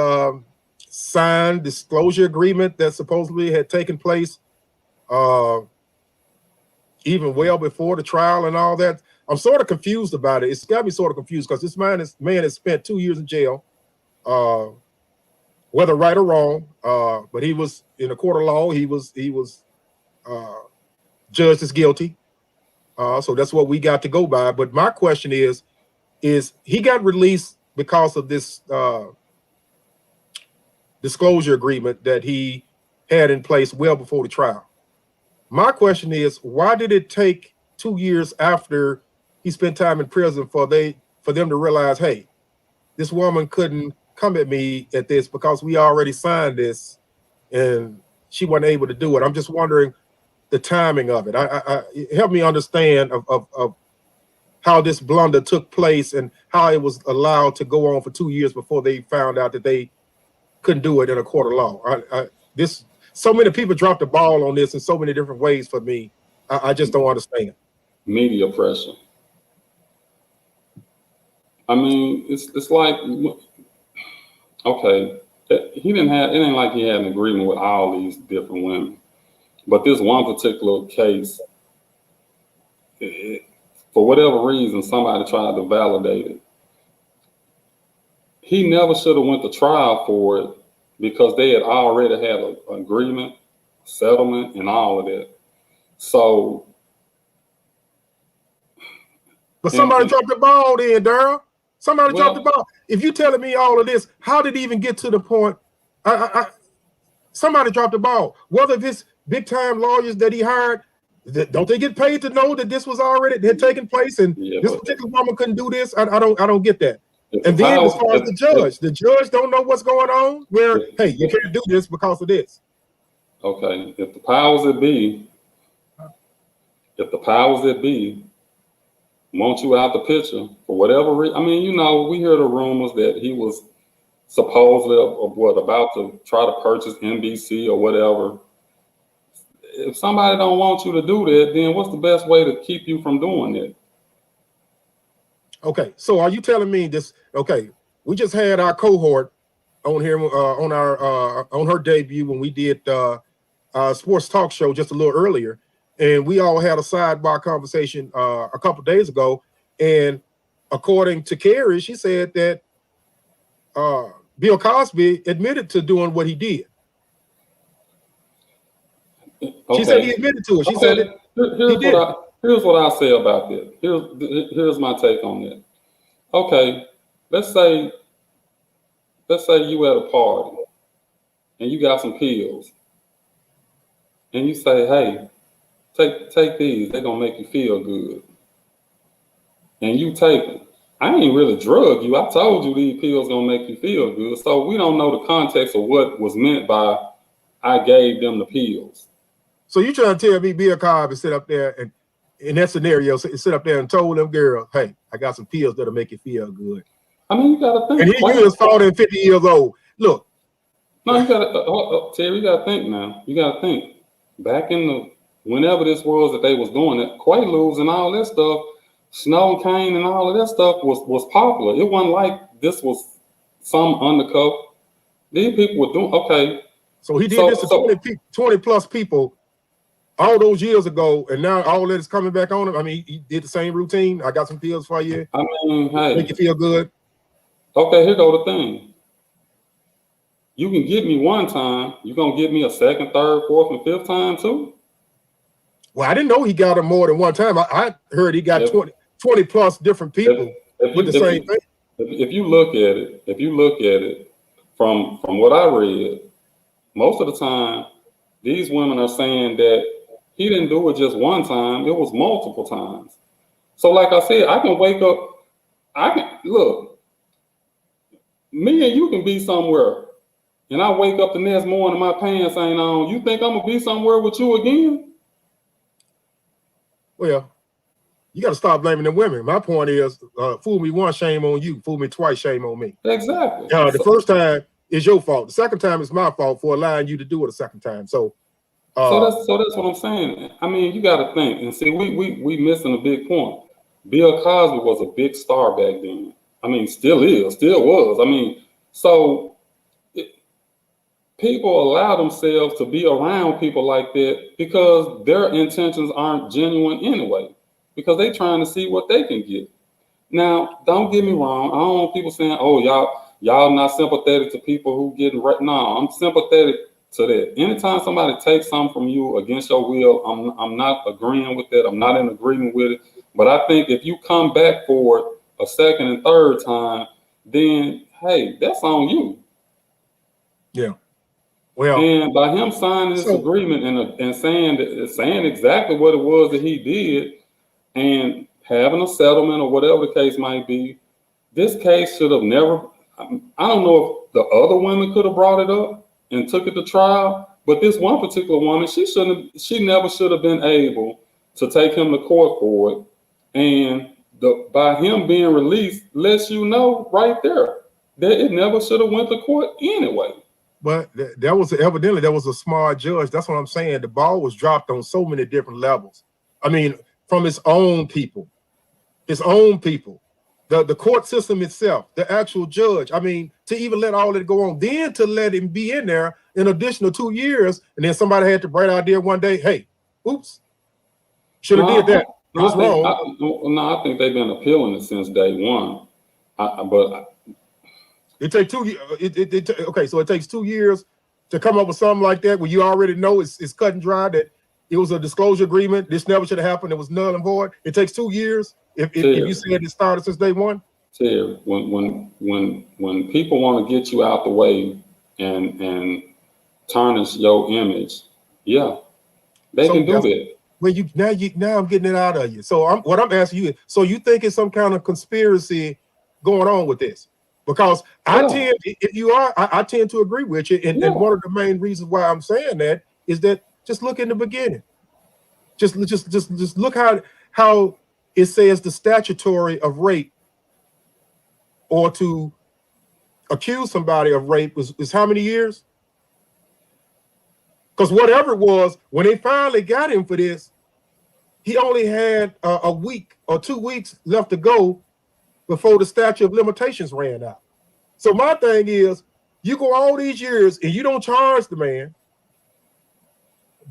signed disclosure agreement that supposedly had taken place even well before the trial and all that. I'm sort of confused about it. It's got me sort of confused because this man has spent 2 years in jail, whether right or wrong. But he was in a court of law. He was judged as guilty. So that's what we got to go by. But my question is he got released because of this disclosure agreement that he had in place well before the trial. My question is, why did it take 2 years after he spent time in prison for them to realize, hey, this woman couldn't come at me at this because we already signed this and she wasn't able to do it? I'm just wondering the timing of it. Help me understand of how this blunder took place and how it was allowed to go on for 2 years before they found out that they couldn't do it in a court of law. So many people dropped the ball on this in so many different ways for me. I just don't understand. Media pressure. I mean, it's like, okay, it ain't like he had an agreement with all these different women. But this one particular case, for whatever reason, somebody tried to validate it. He never should have went to trial for it because they had already had an agreement, settlement, and all of that. So. But somebody dropped the ball then, Daryl. Somebody dropped the ball. If you're telling me all of this, how did it even get to the point? Somebody dropped the ball. Whether it's big time lawyers that he hired, Don't they get paid to know that this was already had taken place and this particular woman couldn't do this? I don't get that. And then as far as the judge don't know what's going on. Where hey, you can't do this because of this. Okay, if the powers that be want you out the picture for whatever reason, I mean, we hear the rumors that he was supposedly about to try to purchase NBC or whatever. If somebody don't want you to do that, then what's the best way to keep you from doing it? Okay, so are you telling me this? Okay, we just had our cohort on here on her debut when we did sports talk show just a little earlier, and we all had a sidebar conversation a couple days ago. And according to Carrie, she said that Bill Cosby admitted to doing what he did. Okay. She said he admitted to it. She said it. Here's what I'll say about this. Here's my take on that. Okay, let's say you at a party and you got some pills, and you say, "Hey, take these. They're gonna make you feel good." And you take them. I ain't really drug you. I told you these pills gonna make you feel good. So we don't know the context of what was meant by I gave them the pills. So you trying to tell me Bill Cosby sit up there and in that scenario, sit up there and told them girls, "Hey, I got some pills that'll make you feel good." I mean, you gotta think. And he was 40 and 50 years old. Look. No, you gotta, Terry. You gotta think now. You gotta think. Back in whenever this was that they was doing it, Quaaludes and all that stuff, Snow Cane and all of that stuff was popular. It wasn't like this was some undercover. These people were doing okay. So he did this to 20 plus people all those years ago, and now all that is coming back on him. I mean, he did the same routine. I got some pills for you. I mean, hey, make you feel good. Okay, here go the thing. You can get me one time. You gonna get me a second, third, fourth, and fifth time too? Well, I didn't know he got him more than one time. I heard he got 20 plus different people with the same thing. If you look at it from what I read, most of the time, these women are saying that he didn't do it just one time, it was multiple times. So like I said, I can wake up, look, me and you can be somewhere, and I wake up the next morning, my pants ain't on. You think I'm gonna be somewhere with you again? Well, you got to stop blaming the women. My point is, fool me once, shame on you. Fool me twice, shame on me. Exactly. The first time is your fault. The second time is my fault for allowing you to do it a second time. So that's what I'm saying. I mean, you got to think and see. We missing a big point. Bill Cosby was a big star back then. I mean, still was. I mean, so people allow themselves to be around people like that because their intentions aren't genuine anyway, because they trying to see what they can get. Now, don't get me wrong. I don't want people saying, "Oh, y'all not sympathetic to people who getting right." No, I'm sympathetic to that. Anytime somebody takes something from you against your will, I'm not agreeing with that. I'm not in agreement with it. But I think if you come back for it a second and third time, then hey, that's on you. Yeah. Well, and by him signing this agreement and saying exactly what it was that he did and having a settlement or whatever the case might be, this case should have never. I don't know if the other women could have brought it up and took it to trial, but this one particular woman, she never should have been able to take him to court for it. And by him being released lets you know right there that it never should have went to court anyway. But evidently there was a smart judge. That's what I'm saying. The ball was dropped on so many different levels. I mean, from his own people. The court system itself, the actual judge. I mean, to even let all that go on, then to let him be in there an additional 2 years, and then somebody had the bright idea one day, hey, oops, should have did that. It was wrong. I think they've been appealing it since day one. It takes 2 years. Okay, so it takes 2 years to come up with something like that where you already know it's cut and dry that it was a disclosure agreement. This never should have happened. It was null and void. It takes 2 years. If you said it started since day one. Terry, when people want to get you out the way and tarnish your image, yeah, they can do that. Well, now I'm getting it out of you. So what I'm asking you is, so you think it's some kind of conspiracy going on with this? Because I Yeah. tend, if you are, I tend to agree with you. And Yeah. one of the main reasons why I'm saying that is that just look in the beginning. Just look how it says the statutory of rape, or to accuse somebody of rape is how many years? Because whatever it was, when they finally got him for this, he only had a week or 2 weeks left to go before the statute of limitations ran out. So my thing is, you go all these years and you don't charge the man,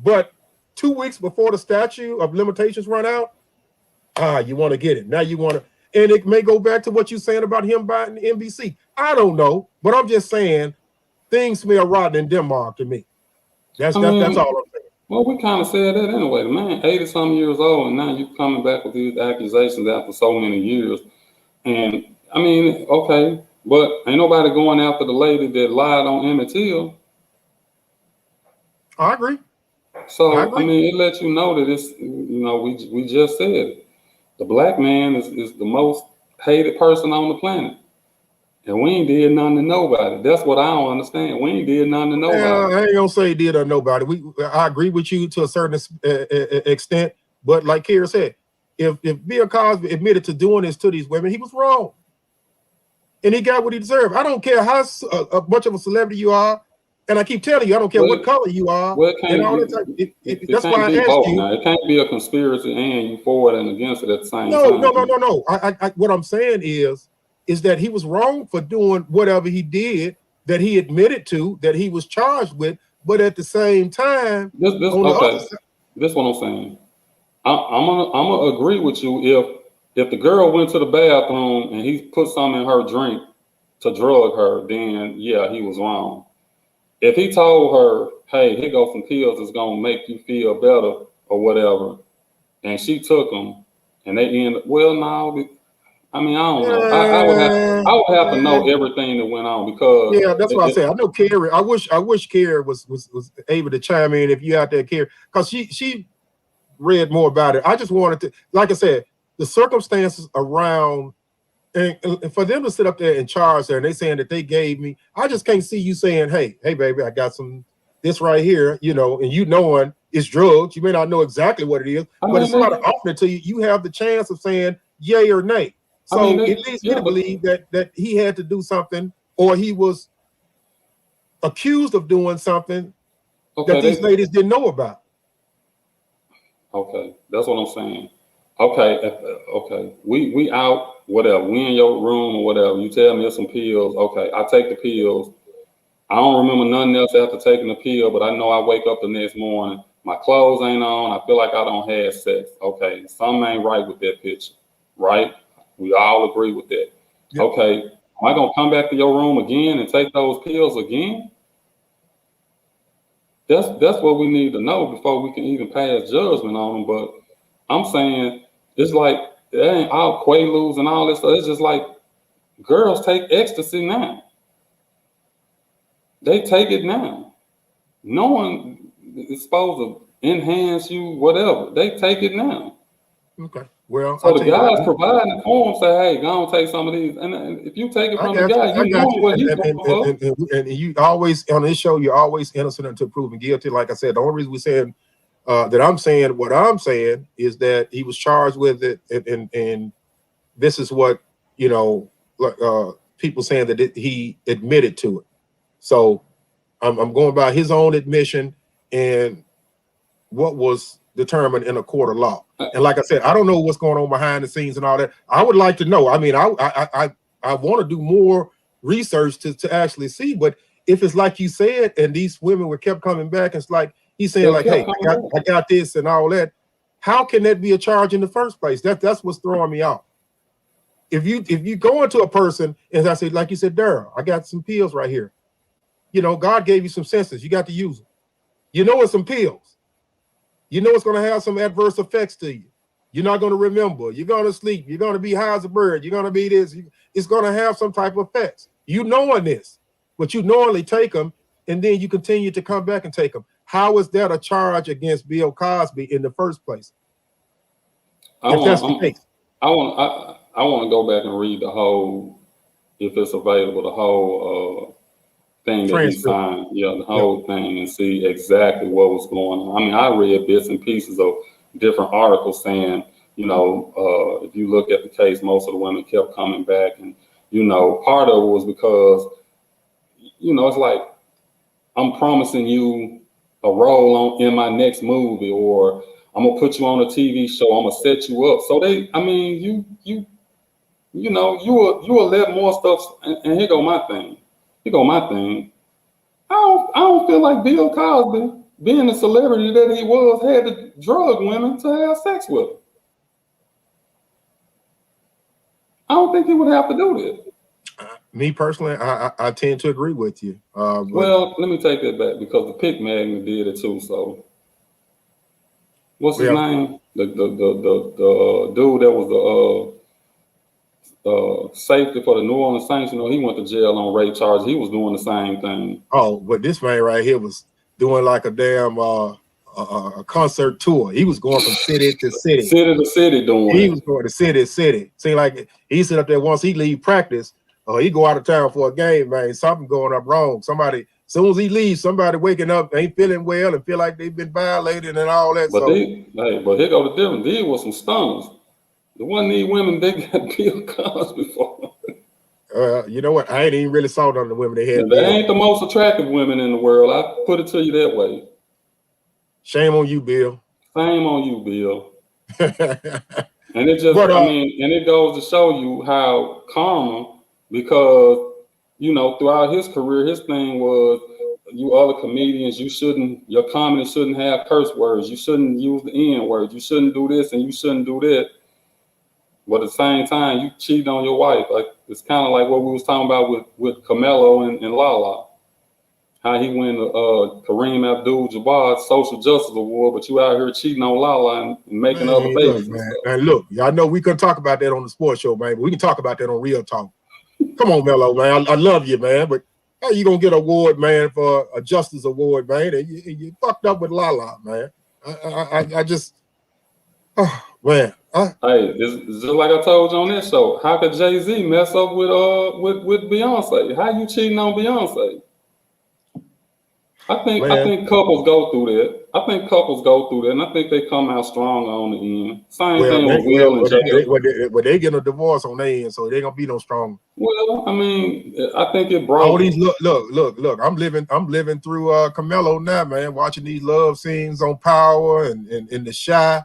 but 2 weeks before the statute of limitations run out, you want to get it. Now you want to, and it may go back to what you're saying about him buying the NBC. I don't know, but I'm just saying things smell rotten in Denmark to me. That's all I'm saying. Well, we kind of said that anyway. The man, 80-some years old, and now you coming back with these accusations after so many years. And I mean, okay, but ain't nobody going after the lady that lied on Emmett Till. I agree. So I mean, it lets you know that it's, you know, we just said it. The black man is the most hated person on the planet. And we ain't did nothing to nobody. That's what I don't understand. We ain't did nothing to nobody. I ain't gonna say did or nobody. I agree with you to a certain extent, but like Kara said, if Bill Cosby admitted to doing this to these women, he was wrong, and he got what he deserved. I don't care how much of a celebrity you are, and I keep telling you, I don't care what color you are. Well, and all that type. That's why I asked you. Now. It can't be a conspiracy and you for it and against it at the same time. No. I what I'm saying is that he was wrong for doing whatever he did, that he admitted to, that he was charged with, but at the same time, this is what I'm saying. I'm gonna agree with you if the girl went to the bathroom and he put something in her drink to drug her, then yeah, he was wrong. If he told her, hey, here go some pills that's gonna make you feel better or whatever, and she took them and they end up, well, no, I mean, I don't know. I would have to know everything that went on, because that's what I said. I know Carrie. I wish Carrie was able to chime in if you out there, Carrie, because she read more about it. I just wanted to, like I said, the circumstances around, and for them to sit up there and charge there, and they saying that they gave me, I just can't see you saying, hey baby, I got this right here, you know, and you knowing it's drugs. You may not know exactly what it is, but if somebody offered it to you, you have the chance of saying yay or nay. So it leads me to believe that he had to do something, or he was accused of doing something that these ladies didn't know about. Okay, that's what I'm saying. Okay, we out, whatever. We in your room or whatever. You tell me there's some pills. Okay, I take the pills. I don't remember nothing else after taking the pill, but I know I wake up the next morning. My clothes ain't on. I feel like I don't have sex. Okay, something ain't right with that picture, right? We all agree with that. Yep. Okay, am I gonna come back to your room again and take those pills again? That's what we need to know before we can even pass judgment on them. But I'm saying it's like it ain't all Quaaludes and all this stuff. It's just like girls take ecstasy now. They take it now. No one is supposed to enhance you, whatever. They take it now. Okay. Well, so the guys providing the form say, "Hey, go on, take some of these." And if you take it from the guy, you know what he's going for. And you always on this show, you're always innocent until proven guilty. Like I said, the only reason we're saying that I'm saying what I'm saying is that he was charged with it, and this is what, you know, people saying that he admitted to it. So I'm going by his own admission and what was determined in a court of law. And like I said, I don't know what's going on behind the scenes and all that. I would like to know. I mean, I want to do more research to actually see. But if it's like you said, and these women were kept coming back, it's like he's saying, like, hey, I got this and all that. How can that be a charge in the first place? That's what's throwing me off. If you go into a person, as I said, like you said, Daryl, I got some pills right here. You know, God gave you some senses. You got to use them. You know, it's some pills. You know it's going to have some adverse effects to you. You're not going to remember. You're going to sleep. You're going to be high as a bird. You're going to be this. It's going to have some type of effects. You knowing this, but you knowingly take them, and then you continue to come back and take them. how is that a charge against Bill Cosby in the first place? I want to go back and read the whole, if it's available, the whole thing that he signed. Yeah, the whole thing, and see exactly what was going on. I mean, I read bits and pieces of different articles saying, if you look at the case, most of the women kept coming back, and part of it was because, it's like, I'm promising you a role in my next movie, or I'm gonna put you on a TV show. I'm gonna set you up. So you will let more stuff. And here go my thing. I don't feel like Bill Cosby, being the celebrity that he was, had to drug women to have sex with him. I don't think he would have to do that. Me personally, I tend to agree with you. Well, let me take that back, because the Pick Magnet did it too. So, what's his name? The dude that was the safety for the New Orleans Saints. He went to jail on rape charges. He was doing the same thing. Oh, but this man right here was doing like a damn a concert tour. He was going from city to city. City to city doing. He was going to city to city. Seemed like he sit up there once he leave practice, or he go out of town for a game, man. Something going up wrong. Somebody, as soon as he leaves, somebody waking up ain't feeling well and feel like they've been violated and all that. But but here go the difference. These was some stunners. The one these women they got Bill Cosby for. You know what? I ain't even really saw none of the women they had. They ain't the most attractive women in the world. I put it to you that way. Shame on you, Bill. Shame on you, Bill. And it just, and it goes to show you how karma, because, throughout his career, his thing was, you other comedians, your comedy shouldn't have curse words. You shouldn't use the N word. You shouldn't do this and you shouldn't do that. But at the same time, you cheat on your wife. Like, it's kind of like what we was talking about with Carmelo and Lala. How he won Kareem Abdul-Jabbar's Social Justice Award, but you out here cheating on Lala and making other babies. Man, look, y'all know we couldn't talk about that on the sports show, man, but we can talk about that on Real Talk. Come on, Melo, man. I love you, man, but how you gonna get an award, man, for a Justice Award, man? And you fucked up with Lala, man. I just, man. Hey, it's just like I told you on this show. How could Jay-Z mess up with Beyonce? How you cheating on Beyonce? I think couples go through that. And I think they come out stronger on the end. Same thing with Will and Jay. They get a divorce on their end, so they gonna be no stronger. Well, I mean, I think it brought all these look. I'm living through Carmelo now, man. Watching these love scenes on Power and in The Shy.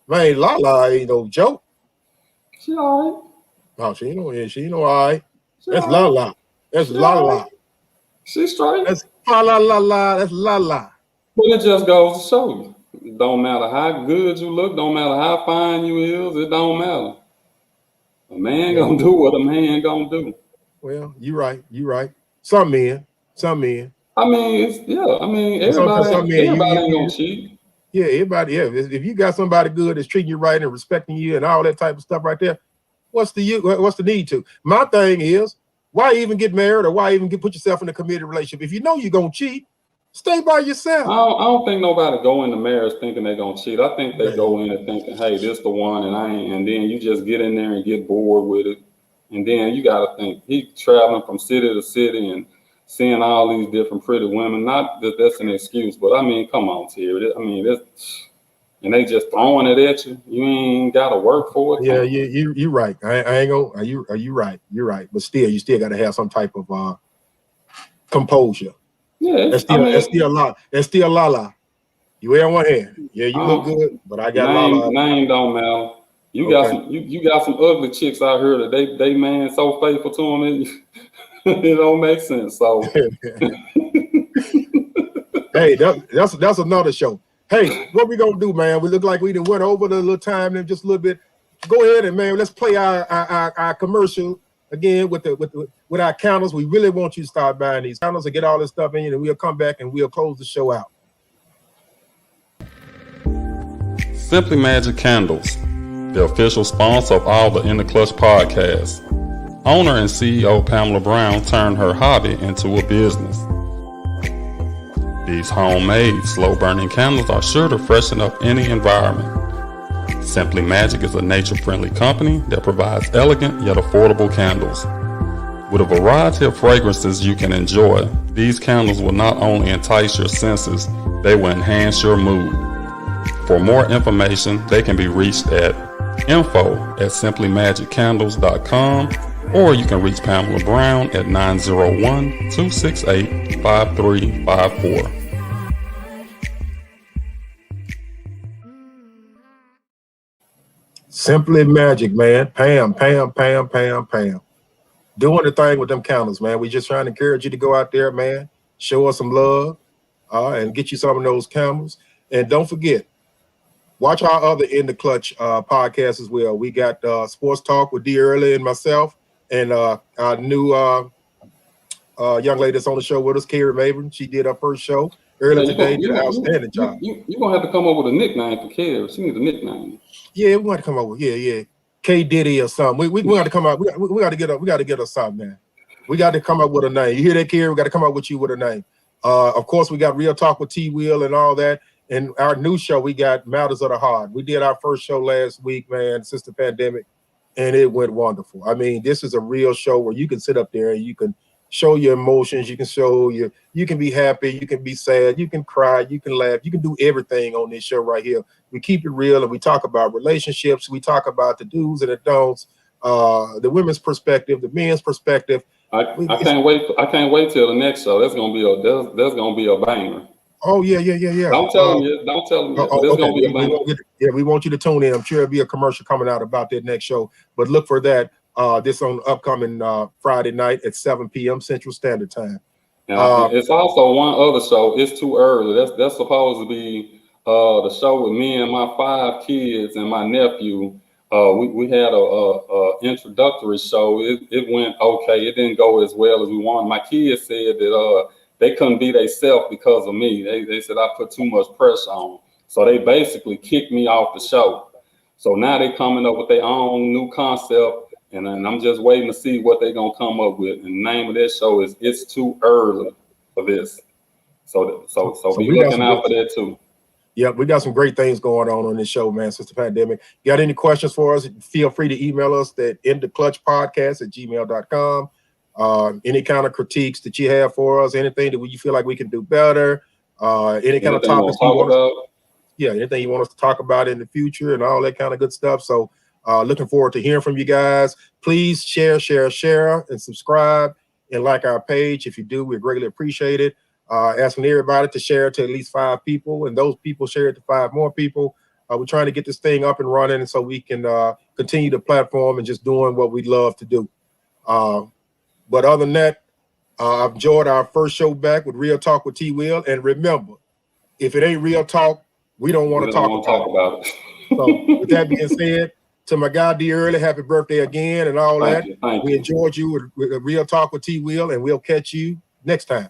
Man, Lala ain't no joke. She all right. No, she ain't all right. That's Lala. That's Lala. She's straight. That's la. That's Lala. But it just goes to show you. It don't matter how good you look. Don't matter how fine you is. It don't matter. A man gonna do what a man gonna do. Well, you right. Some men. I mean, everybody ain't gonna cheat. Yeah, everybody. Yeah, if you got somebody good that's treating you right and respecting you and all that type of stuff right there, what's the need to? My thing is, why even get married, or why even put yourself in a committed relationship? If you know you're gonna cheat, stay by yourself. I don't think nobody go into marriage thinking they're gonna cheat. I think they go in and thinking, hey, this the one, and then you just get in there and get bored with it. And then you gotta think, he traveling from city to city and seeing all these different pretty women. Not that that's an excuse, but I mean, come on, Terry. I mean, and they just throwing it at you. You ain't got to work for it. Yeah, you're right. I ain't gonna. You're right. You're right. But still, you still got to have some type of composure. Yeah, that's still Lala. You wear one hand. Yeah, you look good, but I got Lala. Name don't matter. You got some ugly chicks out here that they man so faithful to them. It don't make sense. So, hey, that's another show. Hey, what we gonna do, man? We look like we done went over the little time and just a little bit. Go ahead and, man, let's play our commercial again with our counters. We really want you to start buying these counters and get all this stuff in, and we'll come back and we'll close the show out. Simply Magic Candles, the official sponsor of all the In the Clutch podcasts. Owner and CEO Pamela Brown turned her hobby into a business. These homemade, slow-burning candles are sure to freshen up any environment. Simply Magic is a nature-friendly company that provides elegant yet affordable candles. With a variety of fragrances you can enjoy, these candles will not only entice your senses, they will enhance your mood. For more information, they can be reached at info@simplymagiccandles.com, or you can reach Pamela Brown at 901-268-5354. Simply Magic, man. Pam. Doing the thing with them candles, man. We just trying to encourage you to go out there, man. Show us some love, and get you some of those candles. And don't forget, watch our other In the Clutch podcast as well. We got Sports Talk with D. Early and myself, and our new young lady that's on the show with us, Carrie Mabry. She did her first show earlier today. Did an outstanding job. You're going to have to come up with a nickname for Carrie. She needs a nickname. Yeah, we got to come up with K Diddy or something. We got to come out. We got to get us something, man. We got to come up with a name. You hear that, Carrie? We got to come up with you with a name. Of course, we got Real Talk with T. Will and all that. And our new show, we got Matters of the Heart. We did our first show last week, man, since the pandemic, and it went wonderful. I mean, this is a real show where you can sit up there and you can show your emotions. You can show you can be happy, you can be sad, you can cry, you can laugh, you can do everything on this show right here. We keep it real, and we talk about relationships. We talk about the do's and the don'ts, the women's perspective, the men's perspective. I can't wait. I can't wait till the next show. That's gonna be a banger. Oh yeah. Don't tell them yet. Don't tell them yet. There's gonna be a banger. We want you to tune in. I'm sure there'll be a commercial coming out about that next show, but look for that. This on upcoming Friday night at 7 p.m. Central Standard Time. It's also one other show. It's too early. That's supposed to be the show with me and my 5 kids and my nephew. We had a introductory show. It went okay. It didn't go as well as we wanted. My kids said that they couldn't be themselves because of me. They said I put too much pressure on them. So they basically kicked me off the show. So now they're coming up with their own new concept. And I'm just waiting to see what they're going to come up with. And the name of this show is It's Too Early for This. So be looking out for that too. Yeah, we got some great things going on this show, man, since the pandemic. Got any questions for us? Feel free to email us at intheclutchpodcast@gmail.com. Any kind of critiques that you have for us, anything that you feel like we can do better, any kind of topics you want about. Anything you want us to talk about in the future and all that kind of good stuff. So looking forward to hearing from you guys. Please share, and subscribe and like our page. If you do, we greatly appreciate it. Asking everybody to share it to at least 5 people, and those people share it to 5 more people. We're trying to get this thing up and running so we can continue the platform and just doing what we love to do. But other than that, I've enjoyed our first show back with Real Talk with T. Will. And remember, if it ain't real talk, we don't want to talk about it. So with that being said, to my guy D. Early, happy birthday again and all that. Thank you. We enjoyed you with Real Talk with T. Will, and we'll catch you next time.